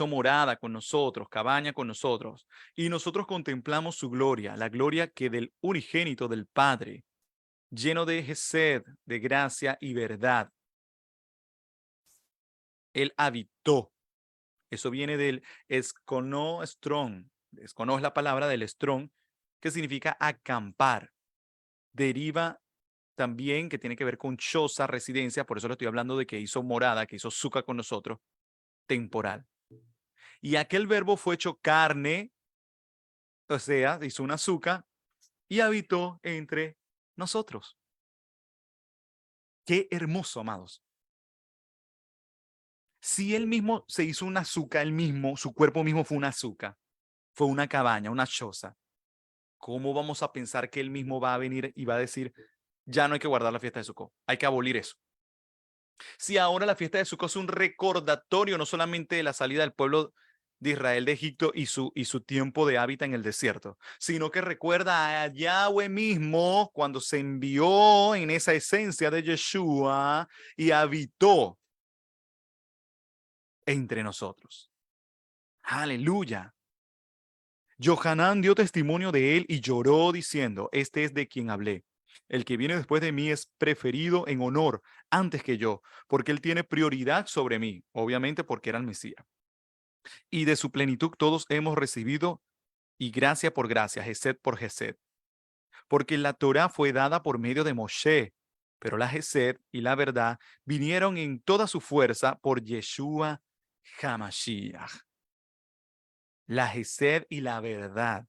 morada con nosotros, cabaña con nosotros, y nosotros contemplamos su gloria, la gloria que del unigénito del Padre, lleno de gesed, de gracia y verdad. Él habitó. Eso viene del escono strong. Escono es la palabra del strong, que significa acampar. Deriva también que tiene que ver con choza, residencia, por eso le estoy hablando de que hizo morada, que hizo suca con nosotros, temporal. Y aquel verbo fue hecho carne, o sea, hizo un azúcar y habitó entre nosotros. Qué hermoso, amados. Si él mismo se hizo un azúcar, él mismo, su cuerpo mismo fue un azúcar, fue una cabaña, una choza, ¿cómo vamos a pensar que él mismo va a venir y va a decir, ya no hay que guardar la fiesta de Sukkot, hay que abolir eso? Si ahora la fiesta de Sukkot es un recordatorio no solamente de la salida del pueblo de Israel de Egipto y su tiempo de hábitat en el desierto, sino que recuerda a Yahweh mismo cuando se envió en esa esencia de Yeshua y habitó entre nosotros. Aleluya. Johanán dio testimonio de él y lloró diciendo, este es de quien hablé. El que viene después de mí es preferido en honor antes que yo, porque él tiene prioridad sobre mí, obviamente porque era el Mesías. Y de su plenitud todos hemos recibido y gracia por gracia, Gesed por Gesed. Porque la Torá fue dada por medio de Moshe, pero la Gesed y la verdad vinieron en toda su fuerza por Yeshua Hamashiach. La Gesed y la verdad.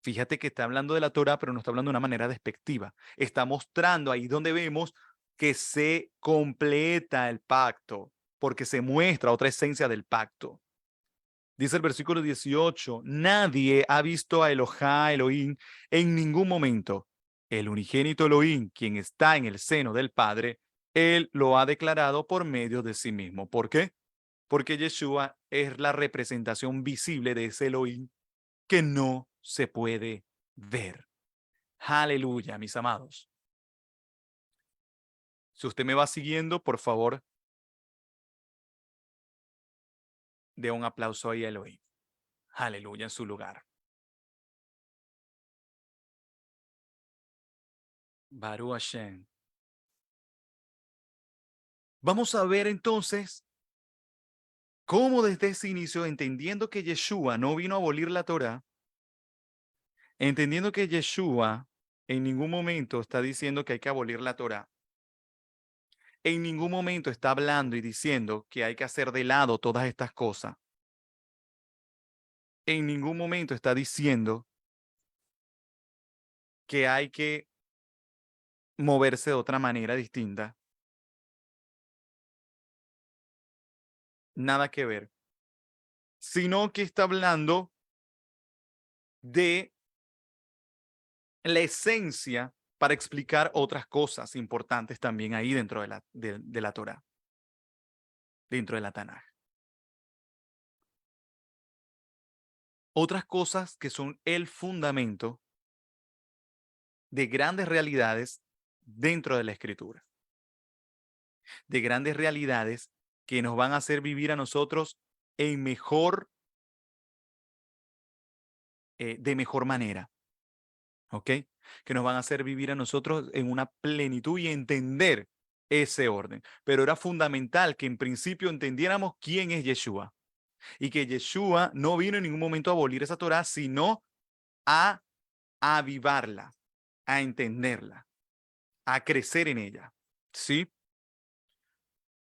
Fíjate que está hablando de la Torá, pero no está hablando de una manera despectiva. Está mostrando ahí donde vemos que se completa el pacto, porque se muestra otra esencia del pacto. Dice el versículo 18, nadie ha visto a Elohim en ningún momento. El unigénito Elohim, quien está en el seno del Padre, él lo ha declarado por medio de sí mismo. ¿Por qué? Porque Yeshua es la representación visible de ese Elohim que no se puede ver. Aleluya, mis amados. Si usted me va siguiendo, por favor, dé un aplauso ahí a Elohim. Aleluya en su lugar. Baruch Hashem. Vamos a ver entonces cómo desde ese inicio, entendiendo que Yeshua no vino a abolir la Torá, entendiendo que Yeshua en ningún momento está diciendo que hay que abolir la Torá, en ningún momento está hablando y diciendo que hay que hacer de lado todas estas cosas, en ningún momento está diciendo que hay que moverse de otra manera distinta. Nada que ver. Sino que está hablando de la esencia para explicar otras cosas importantes también ahí dentro de la Torá, dentro de la Tanaj. Otras cosas que son el fundamento de grandes realidades dentro de la Escritura, de grandes realidades que nos van a hacer vivir a nosotros en de mejor manera, ¿ok? Que nos van a hacer vivir a nosotros en una plenitud y entender ese orden. Pero era fundamental que en principio entendiéramos quién es Yeshua y que Yeshua no vino en ningún momento a abolir esa Torá, sino a avivarla, a entenderla, a crecer en ella. ¿Sí?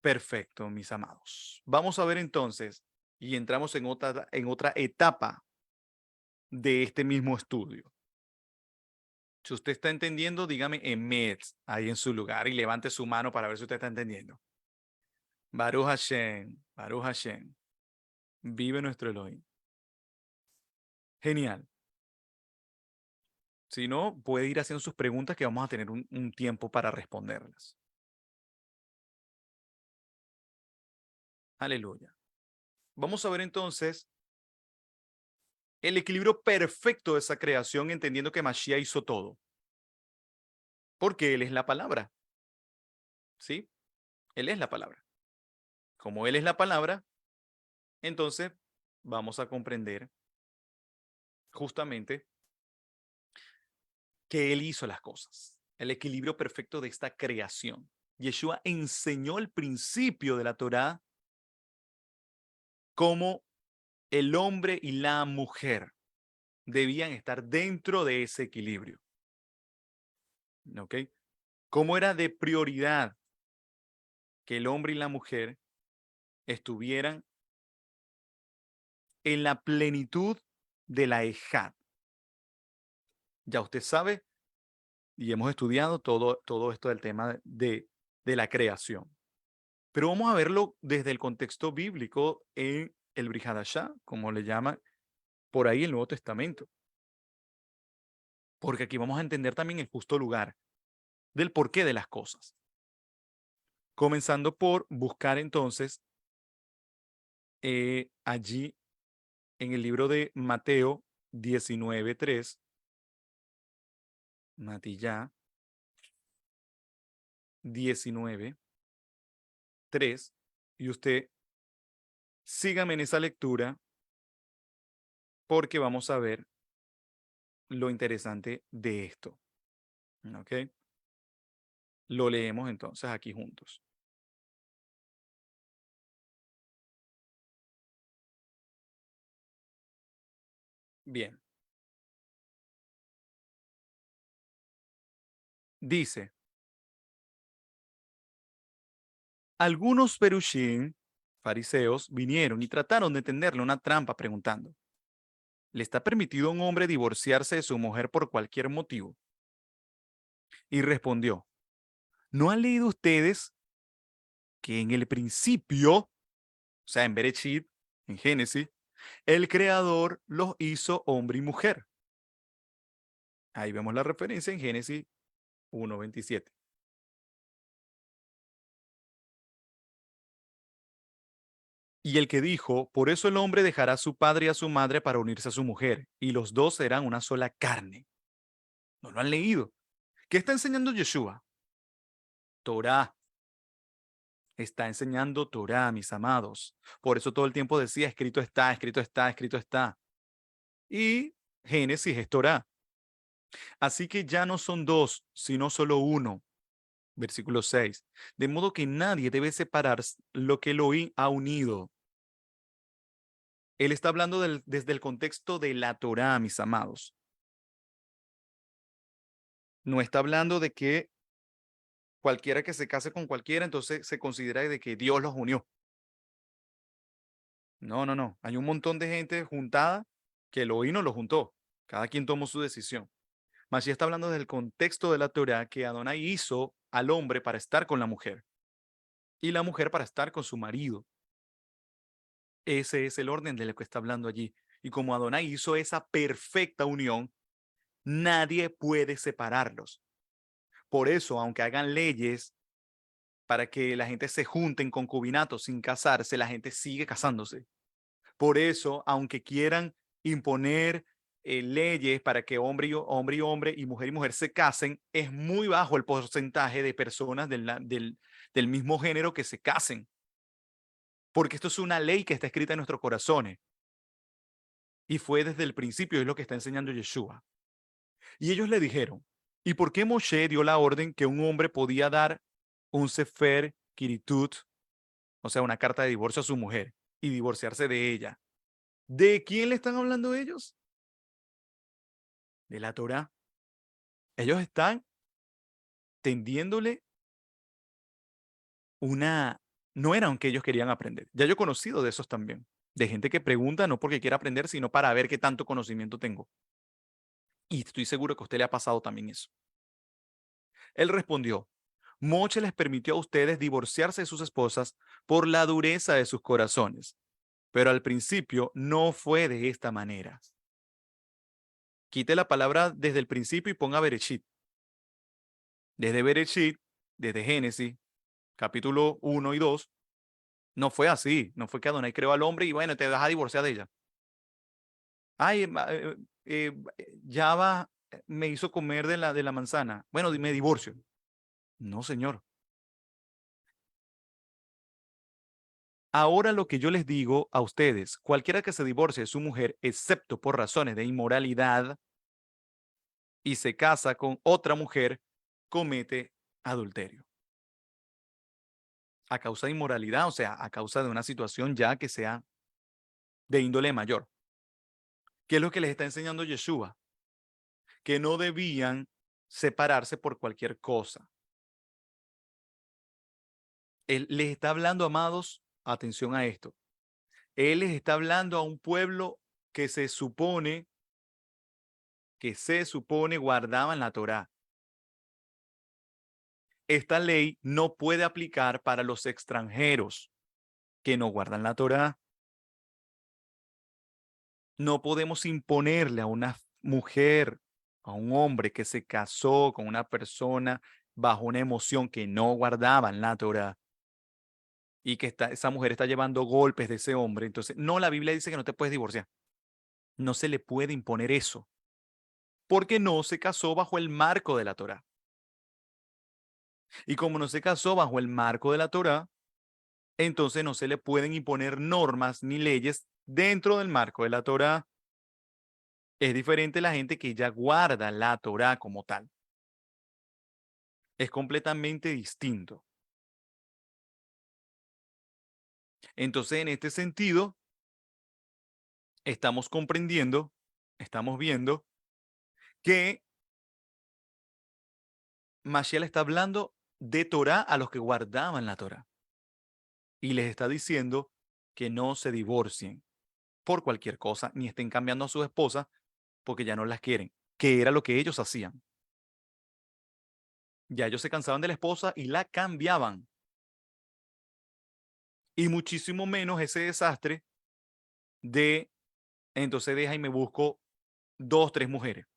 Perfecto, mis amados. Vamos a ver entonces y entramos en otra etapa de este mismo estudio. Si usted está entendiendo, dígame Emet ahí en su lugar y levante su mano para ver si usted está entendiendo. Baruch Hashem, Baruch Hashem. Vive nuestro Elohim. Genial. Si no, puede ir haciendo sus preguntas que vamos a tener un tiempo para responderlas. Aleluya. Vamos a ver entonces el equilibrio perfecto de esa creación, entendiendo que Mashiach hizo todo. Porque Él es la palabra. ¿Sí? Él es la palabra. Como Él es la palabra, entonces vamos a comprender justamente que Él hizo las cosas. El equilibrio perfecto de esta creación. Yeshua enseñó el principio de la Torá como el hombre y la mujer debían estar dentro de ese equilibrio. ¿Ok? ¿Cómo era de prioridad que el hombre y la mujer estuvieran en la plenitud de la Ejad? Ya usted sabe y hemos estudiado todo esto del tema de la creación. Pero vamos a verlo desde el contexto bíblico en el Brit Hadashah, como le llama por ahí el Nuevo Testamento. Porque aquí vamos a entender también el justo lugar del porqué de las cosas. Comenzando por buscar entonces allí en el libro de Mateo 19:3, Matillá 19:3, y usted sígame en esa lectura porque vamos a ver lo interesante de esto. ¿Ok? Lo leemos entonces aquí juntos. Bien. Dice, algunos perushim, fariseos, vinieron y trataron de tenderle una trampa preguntando, ¿le está permitido a un hombre divorciarse de su mujer por cualquier motivo? Y respondió, ¿no han leído ustedes que en el principio, o sea, en Bereshit, en Génesis, el Creador los hizo hombre y mujer? Ahí vemos la referencia en Génesis 1:27. Y el que dijo, por eso el hombre dejará a su padre y a su madre para unirse a su mujer, y los dos serán una sola carne. ¿No lo han leído? ¿Qué está enseñando Yeshua? Torah. Está enseñando Torah, mis amados. Por eso todo el tiempo decía, escrito está, escrito está, escrito está. Y Génesis es Torah. Así que ya no son dos, sino solo uno. Versículo 6. De modo que nadie debe separar lo que Elohim ha unido. Él está hablando desde el contexto de la Torá, mis amados. No está hablando de que cualquiera que se case con cualquiera, entonces se considera de que Dios los unió. No, no, no. Hay un montón de gente juntada que Elohim no lo juntó. Cada quien tomó su decisión. Mas ya está hablando del contexto de la Torá que Adonai hizo al hombre para estar con la mujer y la mujer para estar con su marido. Ese es el orden de lo que está hablando allí. Y como Adonai hizo esa perfecta unión, nadie puede separarlos. Por eso, aunque hagan leyes para que la gente se junte en concubinato sin casarse, la gente sigue casándose. Por eso, aunque quieran imponer leyes para que hombre y hombre y mujer se casen, es muy bajo el porcentaje de personas del mismo género que se casen. Porque esto es una ley que está escrita en nuestros corazones. Y fue desde el principio, es lo que está enseñando Yeshua. Y ellos le dijeron, ¿y por qué Moshe dio la orden que un hombre podía dar un sefer kiritut, o sea, una carta de divorcio a su mujer y divorciarse de ella? ¿De quién le están hablando ellos? De la Torá. Ellos están tendiéndole una... No era aunque ellos querían aprender. Ya yo he conocido de esos también. De gente que pregunta no porque quiera aprender, sino para ver qué tanto conocimiento tengo. Y estoy seguro que a usted le ha pasado también eso. Él respondió, Moche les permitió a ustedes divorciarse de sus esposas por la dureza de sus corazones, pero al principio no fue de esta manera. Quite la palabra desde el principio y ponga Bereshit. Desde Bereshit, desde Génesis, capítulo 1 y 2, no fue así. No fue que Adonai creó al hombre y bueno, te vas a divorciar de ella. Ay, Java me hizo comer de la manzana. Bueno, me divorcio. No, señor. Ahora lo que yo les digo a ustedes, cualquiera que se divorcie de su mujer, excepto por razones de inmoralidad, y se casa con otra mujer, comete adulterio. A causa de inmoralidad, o sea, a causa de una situación ya que sea de índole mayor. ¿Qué es lo que les está enseñando Yeshua? Que no debían separarse por cualquier cosa. Él les está hablando, amados, atención a esto. Él les está hablando a un pueblo que se supone guardaban la Torá. Esta ley no puede aplicar para los extranjeros que no guardan la Torá. No podemos imponerle a una mujer, a un hombre que se casó con una persona bajo una emoción que no guardaban la Torá y que esa mujer está llevando golpes de ese hombre. Entonces, no, la Biblia dice que no te puedes divorciar. No se le puede imponer eso porque no se casó bajo el marco de la Torá. Y como no se casó bajo el marco de la Torá, entonces no se le pueden imponer normas ni leyes dentro del marco de la Torá. Es diferente la gente que ya guarda la Torá como tal. Es completamente distinto. Entonces, en este sentido, estamos comprendiendo, estamos viendo que Mashiach está hablando de Torá a los que guardaban la Torá y les está diciendo que no se divorcien por cualquier cosa ni estén cambiando a su esposa porque ya no las quieren, que era lo que ellos hacían. Ya ellos se cansaban de la esposa y la cambiaban. Y muchísimo menos ese desastre de entonces deja y me busco 2, 3 mujeres.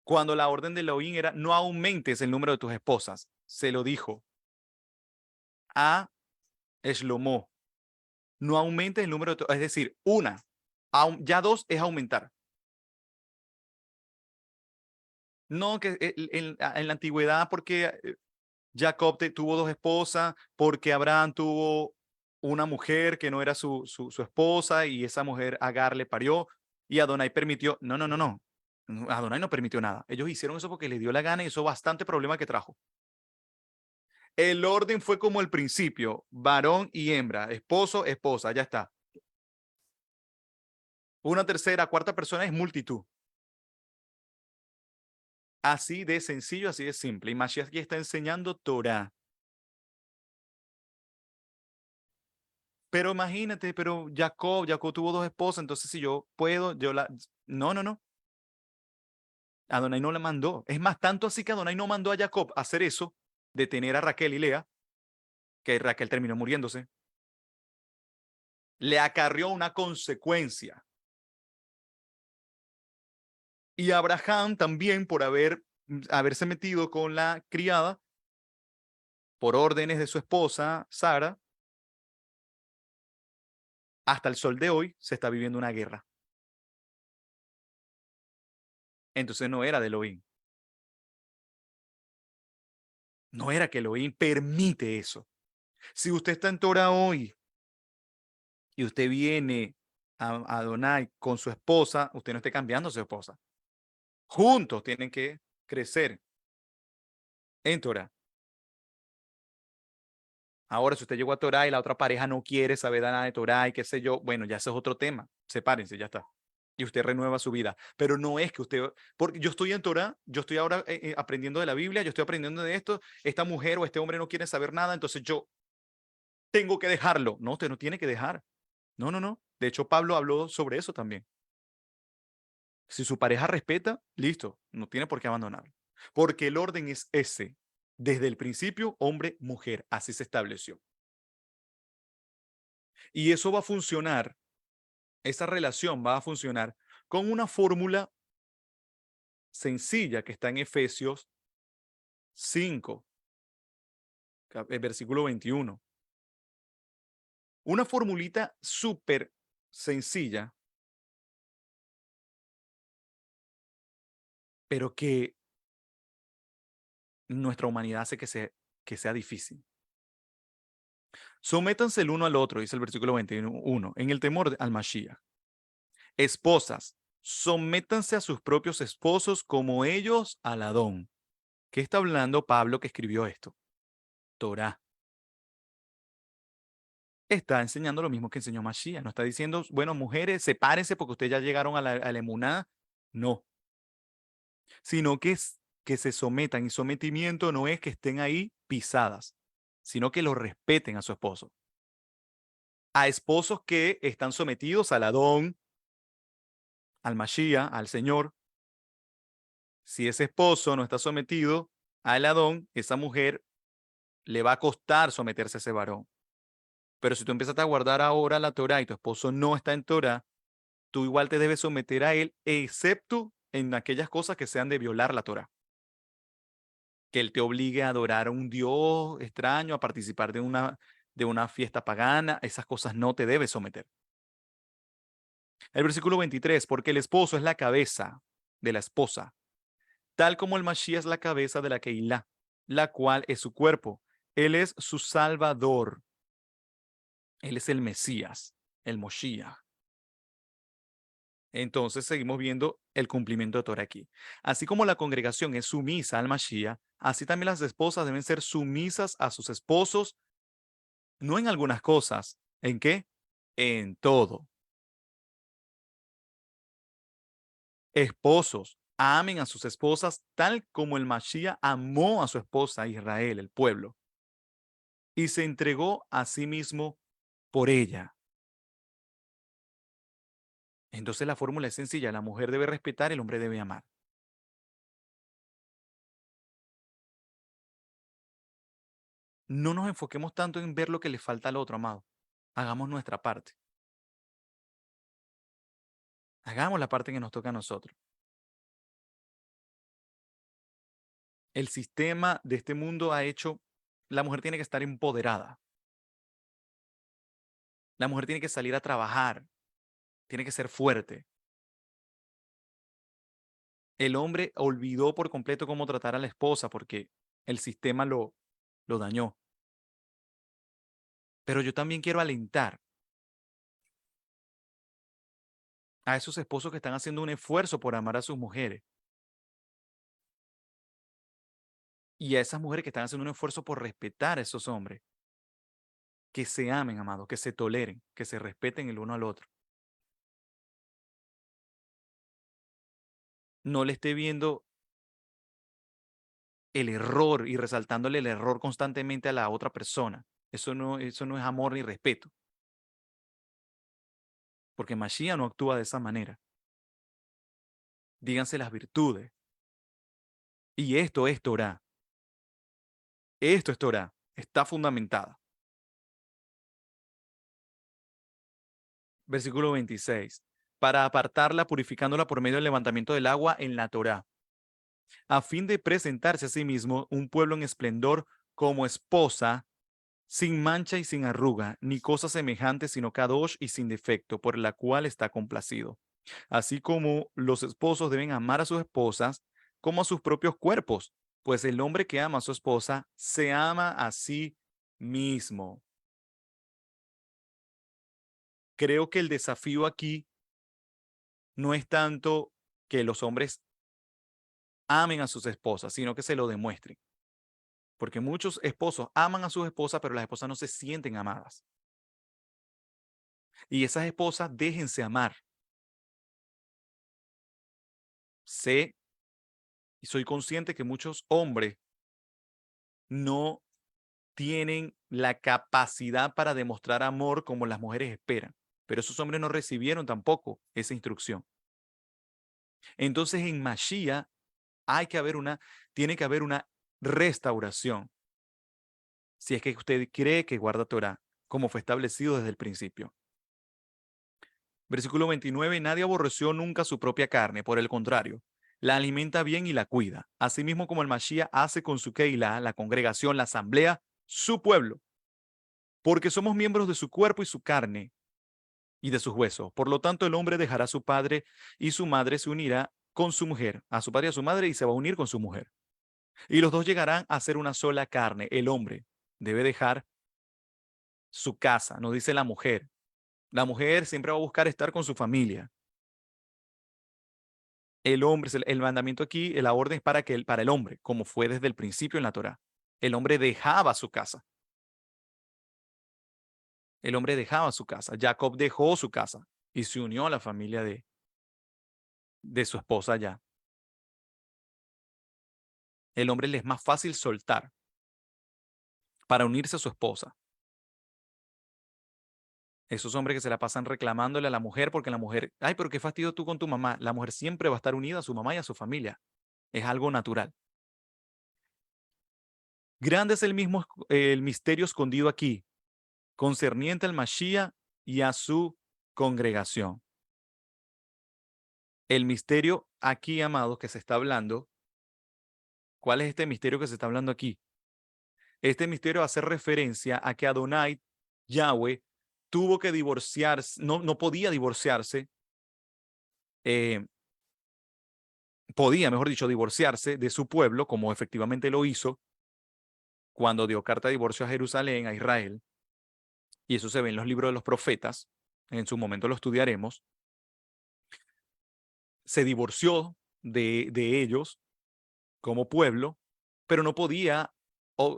Cuando la orden de Elohim era no aumentes el número de tus esposas, se lo dijo a Shlomo, no aumentes el número de es decir, ya 2 es aumentar. No que en la antigüedad porque Jacob tuvo 2 esposas, porque Abraham tuvo una mujer que no era su esposa y esa mujer Agar le parió y Adonai permitió. No, no, no, no. Adonai no permitió nada. Ellos hicieron eso porque les dio la gana y eso bastante problema que trajo. El orden fue como el principio, varón y hembra, esposo, esposa, ya está. Una tercera, cuarta persona es multitud. Así de sencillo, así de simple. Y Mashiach aquí está enseñando Torah. Pero imagínate, pero Jacob tuvo 2 esposas, entonces si yo puedo, yo la... No, no, no. Adonai no la mandó. Es más, tanto así que Adonai no mandó a Jacob a hacer eso, de tener a Raquel y Lea, que Raquel terminó muriéndose. Le acarrió una consecuencia. Y Abraham también por haberse metido con la criada, por órdenes de su esposa, Sara, hasta el sol de hoy se está viviendo una guerra. Entonces no era de Elohim. No era que Elohim permite eso. Si usted está en Torah hoy y usted viene a Adonai con su esposa, usted no esté cambiando a su esposa. Juntos tienen que crecer en Torah. Ahora, si usted llegó a Torah y la otra pareja no quiere saber nada de Torah y qué sé yo, bueno, ya ese es otro tema. Sepárense, ya está. Y usted renueva su vida. Pero no es que usted, porque yo estoy en Torah, yo estoy ahora aprendiendo de la Biblia, yo estoy aprendiendo de esto, esta mujer o este hombre no quiere saber nada, entonces yo tengo que dejarlo. No, usted no tiene que dejar. No, no, no. De hecho, Pablo habló sobre eso también. Si su pareja respeta, listo, no tiene por qué abandonarlo. Porque el orden es ese. Desde el principio, hombre, mujer, así se estableció. Y eso va a funcionar, esa relación va a funcionar con una fórmula sencilla que está en Efesios 5, versículo 21. Una formulita súper sencilla, pero que nuestra humanidad hace que sea difícil. Sométanse el uno al otro, dice el versículo 21, en el temor al Mashiach. Esposas, sométanse a sus propios esposos como ellos al Adón. ¿Qué está hablando Pablo que escribió esto? Torah. Está enseñando lo mismo que enseñó Mashiach. No está diciendo, bueno, mujeres, sepárense porque ustedes ya llegaron a la emuná. No. Sino que se sometan. Y sometimiento no es que estén ahí pisadas, sino que lo respeten a su esposo. A esposos que están sometidos al Adón, al Mashiach, al Señor. Si ese esposo no está sometido al Adón, esa mujer le va a costar someterse a ese varón. Pero si tú empiezas a guardar ahora la Torah y tu esposo no está en Torah, tú igual te debes someter a él, excepto en aquellas cosas que sean de violar la Torah. Que él te obligue a adorar a un Dios extraño, a participar de una fiesta pagana, esas cosas no te debes someter. El versículo 23, porque el esposo es la cabeza de la esposa, tal como el Mashiach es la cabeza de la Keilah, la cual es su cuerpo. Él es su salvador. Él es el Mesías, el Moshiach. Entonces seguimos viendo el cumplimiento de Torah aquí. Así como la congregación es sumisa al Mashiach, así también las esposas deben ser sumisas a sus esposos, no en algunas cosas. ¿En qué? En todo. Esposos, amen a sus esposas tal como el Mashiach amó a su esposa Israel, el pueblo, y se entregó a sí mismo por ella. Entonces la fórmula es sencilla, la mujer debe respetar, el hombre debe amar. No nos enfoquemos tanto en ver lo que le falta al otro, amado. Hagamos nuestra parte. Hagamos la parte que nos toca a nosotros. El sistema de este mundo ha hecho, la mujer tiene que estar empoderada. La mujer tiene que salir a trabajar, tiene que ser fuerte. El hombre olvidó por completo cómo tratar a la esposa porque el sistema lo dañó. Pero yo también quiero alentar a esos esposos que están haciendo un esfuerzo por amar a sus mujeres y a esas mujeres que están haciendo un esfuerzo por respetar a esos hombres. Que se amen, amado, que se toleren, que se respeten el uno al otro. No le esté viendo el error y resaltándole el error constantemente a la otra persona. Eso no es amor ni respeto. Porque Mashiach no actúa de esa manera. Díganse las virtudes. Y esto es Torah. Esto es Torah. Está fundamentada. Versículo 26. Para apartarla, purificándola por medio del levantamiento del agua en la Torah, a fin de presentarse a sí mismo un pueblo en esplendor como esposa, sin mancha y sin arruga, ni cosa semejante, sino kadosh y sin defecto, por la cual está complacido. Así como los esposos deben amar a sus esposas como a sus propios cuerpos, pues el hombre que ama a su esposa se ama a sí mismo. Creo que el desafío aquí no es tanto que los hombres amen a sus esposas, sino que se lo demuestren. Porque muchos esposos aman a sus esposas, pero las esposas no se sienten amadas. Y esas esposas déjense amar. Sé y soy consciente que muchos hombres no tienen la capacidad para demostrar amor como las mujeres esperan, pero esos hombres no recibieron tampoco esa instrucción. Entonces en Mashiach tiene que haber una restauración. Si es que usted cree que guarda Torah, como fue establecido desde el principio. Versículo 29, nadie aborreció nunca su propia carne, por el contrario, la alimenta bien y la cuida, asimismo como el Mashiach hace con su Keilah, la congregación, la asamblea, su pueblo, porque somos miembros de su cuerpo y su carne y de sus huesos. Por lo tanto, el hombre dejará a su padre y su madre se unirá con su mujer, a su padre y a su madre, y se va a unir con su mujer. Y los dos llegarán a ser una sola carne. El hombre debe dejar su casa, no dice la mujer. La mujer siempre va a buscar estar con su familia. El hombre, el mandamiento aquí, la orden es para el hombre, como fue desde el principio en la Torá. El hombre dejaba su casa. El hombre dejaba su casa. Jacob dejó su casa y se unió a la familia de su esposa allá. El hombre le es más fácil soltar para unirse a su esposa. Esos hombres que se la pasan reclamándole a la mujer porque la mujer, ay, pero qué fastidio tú con tu mamá. La mujer siempre va a estar unida a su mamá y a su familia. Es algo natural. Grande es el misterio escondido aquí, concerniente al Mashiach y a su congregación. El misterio aquí, amados, que se está hablando, ¿cuál es este misterio que se está hablando aquí? Este misterio hace referencia a que Adonai, Yahweh, tuvo que divorciarse, no podía divorciarse, eh, podía, mejor dicho, divorciarse de su pueblo, como efectivamente lo hizo cuando dio carta de divorcio a Jerusalén, a Israel, y eso se ve en los libros de los profetas, en su momento lo estudiaremos. Se divorció de ellos como pueblo, pero no podía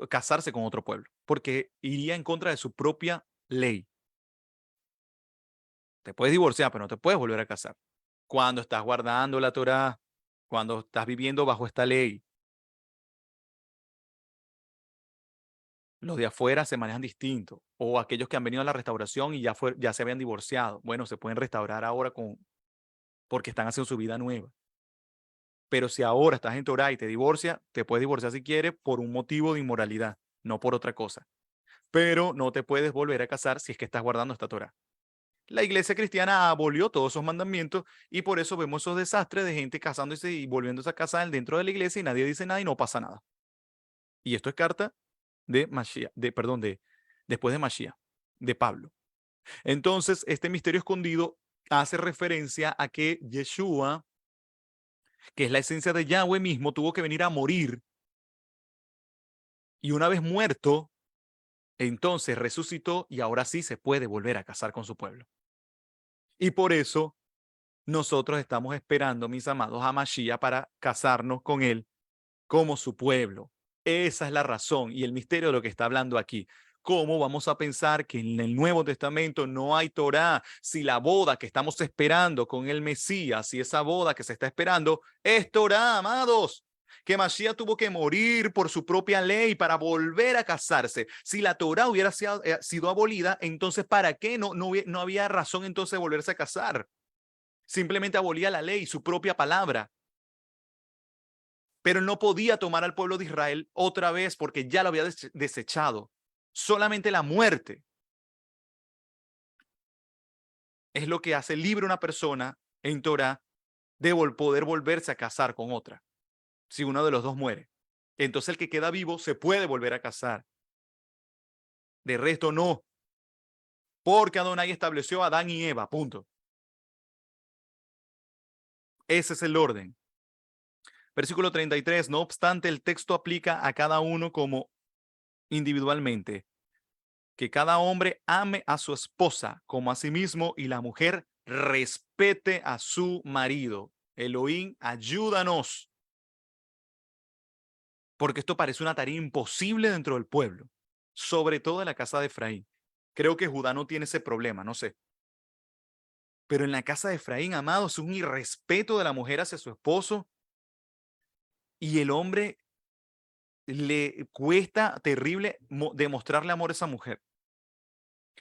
casarse con otro pueblo, porque iría en contra de su propia ley. Te puedes divorciar, pero no te puedes volver a casar. Cuando estás guardando la Torá, cuando estás viviendo bajo esta ley, los de afuera se manejan distinto. O aquellos que han venido a la restauración y ya se habían divorciado. Bueno, se pueden restaurar ahora porque están haciendo su vida nueva. Pero si ahora estás en Torah y te divorcias, te puedes divorciar si quieres por un motivo de inmoralidad, no por otra cosa. Pero no te puedes volver a casar si es que estás guardando esta Torah. La iglesia cristiana abolió todos esos mandamientos y por eso vemos esos desastres de gente casándose y volviéndose a casar dentro de la iglesia y nadie dice nada y no pasa nada. Y esto es carta de Mashiach, después de Mashiach, de Pablo. Entonces, este misterio escondido hace referencia a que Yeshua, que es la esencia de Yahweh mismo, tuvo que venir a morir y una vez muerto, entonces resucitó y ahora sí se puede volver a casar con su pueblo. Y por eso nosotros estamos esperando, mis amados, a Mashiach para casarnos con él como su pueblo. Esa es la razón y el misterio de lo que está hablando aquí. ¿Cómo vamos a pensar que en el Nuevo Testamento no hay Torá si la boda que estamos esperando con el Mesías, si esa boda que se está esperando es Torá, amados? Que Mashiach tuvo que morir por su propia ley para volver a casarse. Si la Torá hubiera sido abolida, entonces ¿para qué no había razón entonces de volverse a casar? Simplemente abolía la ley, su propia palabra. Pero él no podía tomar al pueblo de Israel otra vez porque ya lo había desechado. Solamente la muerte es lo que hace libre una persona en Torah de poder volverse a casar con otra, si uno de los dos muere. Entonces el que queda vivo se puede volver a casar. De resto no, porque Adonai estableció a Adán y Eva, punto. Ese es el orden. Versículo 33, no obstante, el texto aplica a cada uno como individualmente. Que cada hombre ame a su esposa como a sí mismo y la mujer respete a su marido. Elohim, ayúdanos. Porque esto parece una tarea imposible dentro del pueblo, sobre todo en la casa de Efraín. Creo que Judá no tiene ese problema, no sé. Pero en la casa de Efraín, amados, es un irrespeto de la mujer hacia su esposo y el hombre le cuesta terrible demostrarle amor a esa mujer.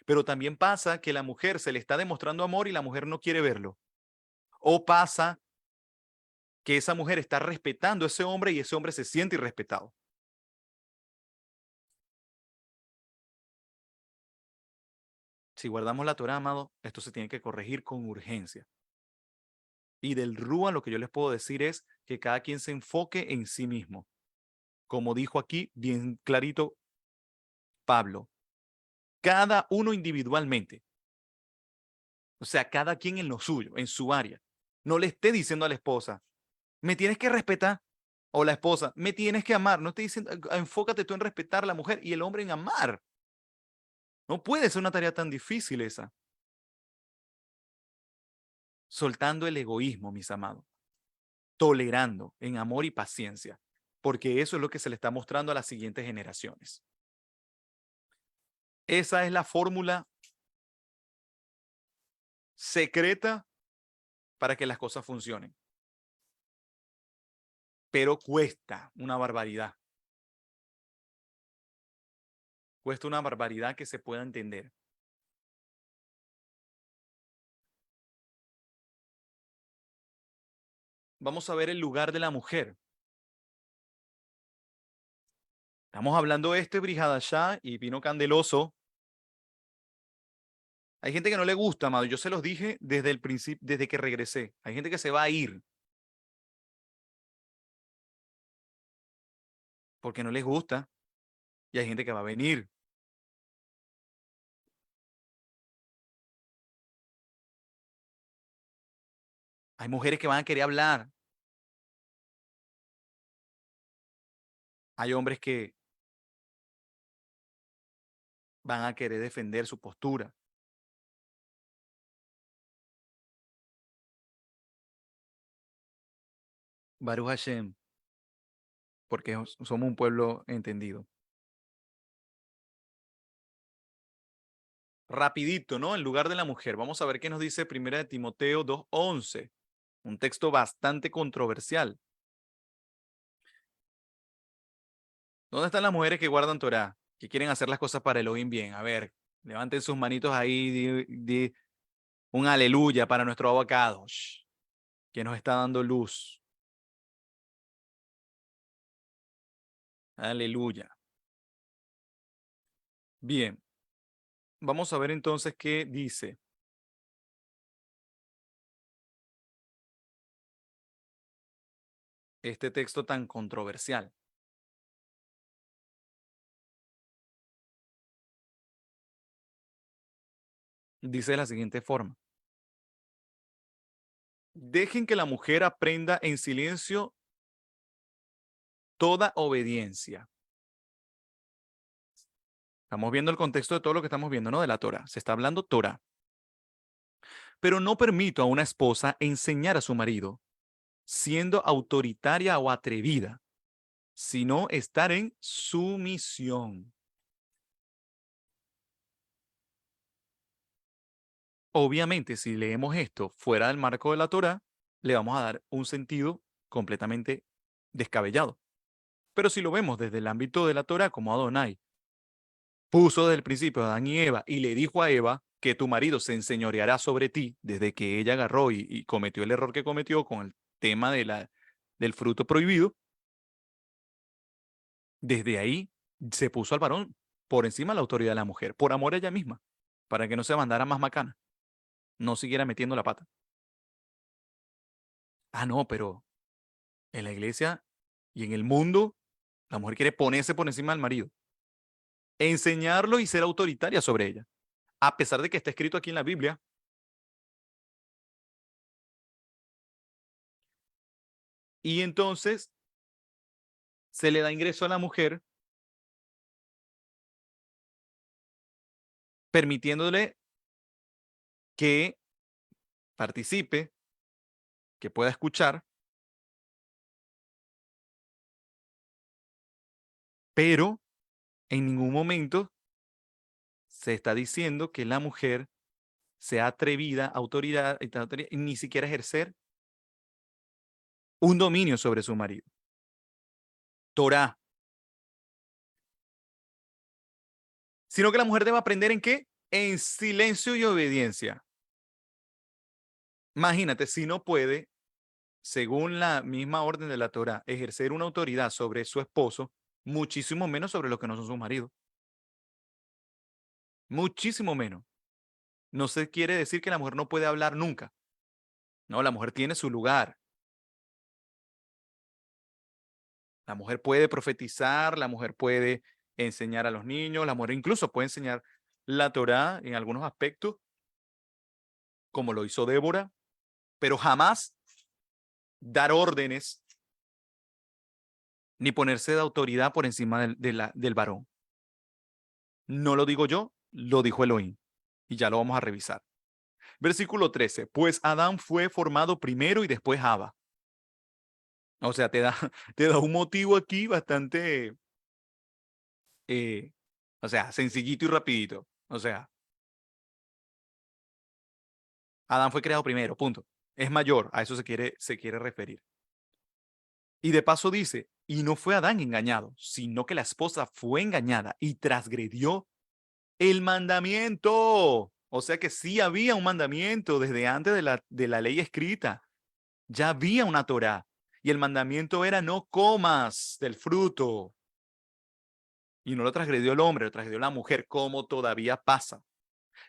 Pero también pasa que la mujer se le está demostrando amor y la mujer no quiere verlo. O pasa que esa mujer está respetando a ese hombre y ese hombre se siente irrespetado. Si guardamos la Torá, amado, esto se tiene que corregir con urgencia. Y del Rúa lo que yo les puedo decir es que cada quien se enfoque en sí mismo. Como dijo aquí bien clarito Pablo, cada uno individualmente. O sea, cada quien en lo suyo, en su área. No le esté diciendo a la esposa, me tienes que respetar. O la esposa, me tienes que amar. No esté diciendo, enfócate tú en respetar a la mujer y el hombre en amar. No puede ser una tarea tan difícil esa. Soltando el egoísmo, mis amados. Tolerando en amor y paciencia. Porque eso es lo que se le está mostrando a las siguientes generaciones. Esa es la fórmula secreta para que las cosas funcionen. Pero cuesta una barbaridad. Cuesta una barbaridad que se pueda entender. Vamos a ver el lugar de la mujer. Estamos hablando de este Brihadashá y vino candeloso. Hay gente que no le gusta, amado. Yo se los dije desde el principio, desde que regresé. Hay gente que se va a ir porque no les gusta y hay gente que va a venir. Hay mujeres que van a querer hablar. Hay hombres que van a querer defender su postura. Baruch Hashem, porque somos un pueblo entendido. Rapidito, ¿no? En lugar de la mujer. Vamos a ver qué nos dice 1 Timoteo 2:11. Un texto bastante controversial. ¿Dónde están las mujeres que guardan Torah? Que quieren hacer las cosas para Elohim bien. A ver, levanten sus manitos ahí, di un aleluya para nuestro abocado, que nos está dando luz. Aleluya. Bien, vamos a ver entonces qué dice. Este texto tan controversial. Dice de la siguiente forma. Dejen que la mujer aprenda en silencio toda obediencia. Estamos viendo el contexto de todo lo que estamos viendo, ¿no? De la Torah. Se está hablando Torah. Pero no permito a una esposa enseñar a su marido, siendo autoritaria o atrevida, sino estar en sumisión. Obviamente, si leemos esto fuera del marco de la Torah, le vamos a dar un sentido completamente descabellado. Pero si lo vemos desde el ámbito de la Torah, como Adonai puso desde el principio a Adán y Eva y le dijo a Eva que tu marido se enseñoreará sobre ti desde que ella agarró y cometió el error que cometió con el tema del fruto prohibido, desde ahí se puso al varón por encima de la autoridad de la mujer, por amor a ella misma, para que no se mandara más macana, no siguiera metiendo la pata. Ah, no, pero en la iglesia y en el mundo, la mujer quiere ponerse por encima del marido, enseñarlo y ser autoritaria sobre ella, a pesar de que está escrito aquí en la Biblia. Y entonces se le da ingreso a la mujer, permitiéndole que participe, que pueda escuchar, pero en ningún momento se está diciendo que la mujer sea atrevida, autoridad, y ni siquiera ejercer un dominio sobre su marido. Torah. Sino que la mujer debe aprender en qué? En silencio y obediencia. Imagínate, si no puede según la misma orden de la Torá, ejercer una autoridad sobre su esposo, muchísimo menos sobre los que no son sus maridos. Muchísimo menos. No se quiere decir que la mujer no puede hablar nunca. No, la mujer tiene su lugar. La mujer puede profetizar, la mujer puede enseñar a los niños, la mujer incluso puede enseñar la Torá en algunos aspectos, como lo hizo Débora, pero jamás dar órdenes ni ponerse de autoridad por encima del varón. No lo digo yo, lo dijo Elohim. Y ya lo vamos a revisar. Versículo 13. Pues Adán fue formado primero y después Java. O sea, te da un motivo aquí bastante, eh, o sea, sencillito y rapidito. O sea, Adán fue creado primero, punto. Es mayor, a eso se quiere referir. Y de paso dice, y no fue Adán engañado, sino que la esposa fue engañada y transgredió el mandamiento. O sea que sí había un mandamiento desde antes de la ley escrita. Ya había una Torá. Y el mandamiento era no comas del fruto. Y no lo transgredió el hombre, lo transgredió la mujer, como todavía pasa.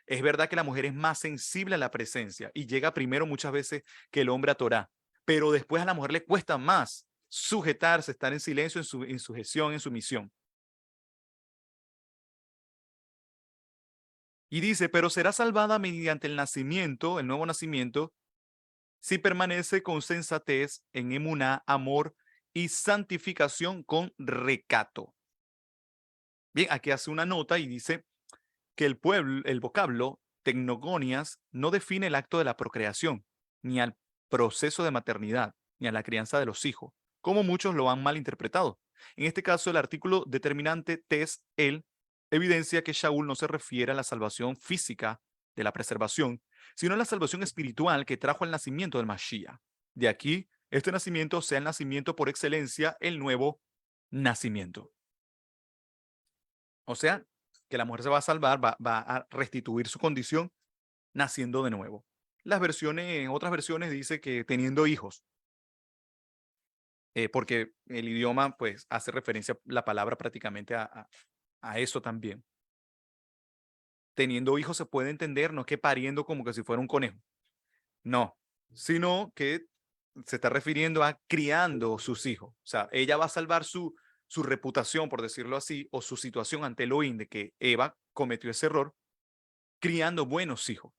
Es verdad que la mujer es más sensible a la presencia y llega primero muchas veces que el hombre a Torá. Pero después a la mujer le cuesta más sujetarse, estar en silencio, en sujeción, en sumisión. Y dice, pero será salvada mediante el nacimiento, el nuevo nacimiento, si permanece con sensatez en emuná, amor y santificación con recato. Bien, aquí hace una nota y dice que el vocablo tecnogonias no define el acto de la procreación, ni al proceso de maternidad, ni a la crianza de los hijos, como muchos lo han malinterpretado. En este caso, el artículo determinante tes el evidencia que Shaul no se refiere a la salvación física de la preservación, sino a la salvación espiritual que trajo el nacimiento del Mashiach. De aquí, este nacimiento sea el nacimiento por excelencia, el nuevo nacimiento. O sea, que la mujer se va a salvar, va a restituir su condición naciendo de nuevo. En otras versiones dice que teniendo hijos, porque el idioma pues hace referencia la palabra prácticamente a eso también. Teniendo hijos se puede entender, no es que pariendo como que si fuera un conejo, no, sino que se está refiriendo a criando sus hijos. O sea, ella va a salvar su reputación, por decirlo así, o su situación ante Elohim de que Eva cometió ese error, criando buenos hijos,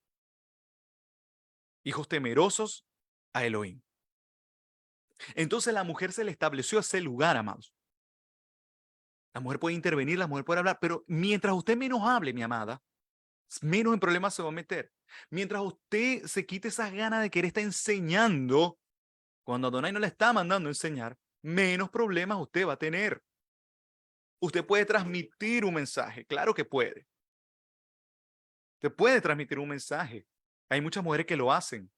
hijos temerosos a Elohim. Entonces la mujer se le estableció ese lugar, amados. La mujer puede intervenir, la mujer puede hablar, pero mientras usted menos hable, mi amada, menos en problemas se va a meter. Mientras usted se quite esas ganas de querer estar enseñando, cuando Adonai no le está mandando a enseñar, menos problemas usted va a tener. Usted puede transmitir un mensaje, claro que puede. Usted puede transmitir un mensaje. Hay muchas mujeres que lo hacen.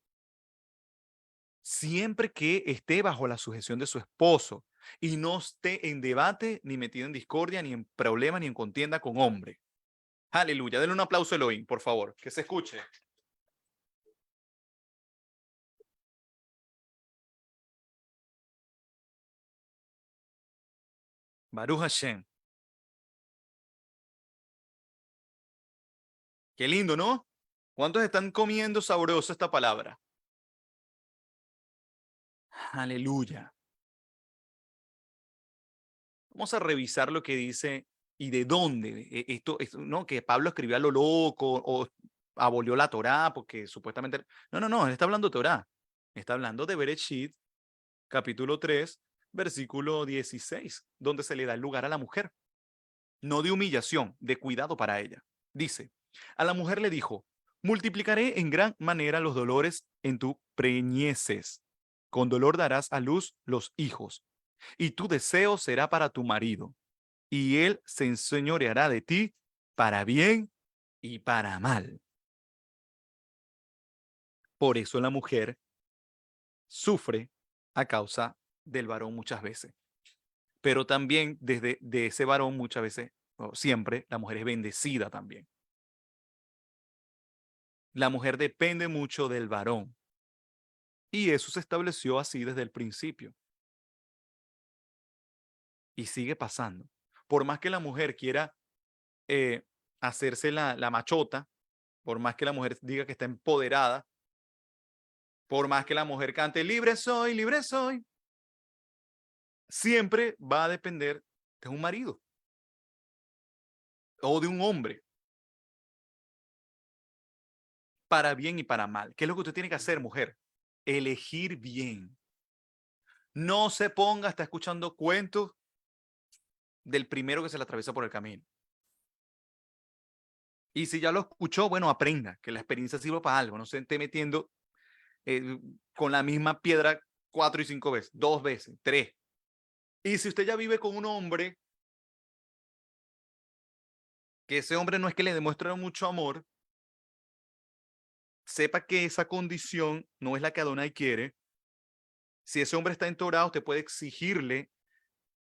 Siempre que esté bajo la sujeción de su esposo y no esté en debate, ni metido en discordia, ni en problemas, ni en contienda con hombre. Aleluya. Denle un aplauso a Elohim, por favor, que se escuche. Baruch Hashem. Qué lindo, ¿no? ¿Cuántos están comiendo sabroso esta palabra? Aleluya. Vamos a revisar lo que dice y de dónde. Esto, no, que Pablo escribió a lo loco o abolió la Torá porque supuestamente. No, no, no, él está hablando de Torá. Está hablando de Bereshit, capítulo 3, versículo 16, donde se le da el lugar a la mujer. No de humillación, de cuidado para ella. Dice, a la mujer le dijo, multiplicaré en gran manera los dolores en tu preñeces. Con dolor darás a luz los hijos, y tu deseo será para tu marido, y él se enseñoreará de ti para bien y para mal. Por eso la mujer sufre a causa del varón muchas veces. Pero también desde de ese varón muchas veces, o siempre, la mujer es bendecida también. La mujer depende mucho del varón. Y eso se estableció así desde el principio. Y sigue pasando. Por más que la mujer quiera eh, hacerse la machota, por más que la mujer diga que está empoderada, por más que la mujer cante libre soy, siempre va a depender de un marido o de un hombre, para bien y para mal. ¿Qué es lo que usted tiene que hacer, mujer? Elegir bien. No se ponga a estar escuchando cuentos del primero que se le atraviesa por el camino. Y si ya lo escuchó, bueno, aprenda, que la experiencia sirva para algo. No se esté metiendo eh, con la misma piedra 4 y 5 veces, 2 veces, 3. Y si usted ya vive con un hombre, que ese hombre no es que le demuestre mucho amor, sepa que esa condición no es la que Adonai quiere. Si ese hombre está entorado, usted puede exigirle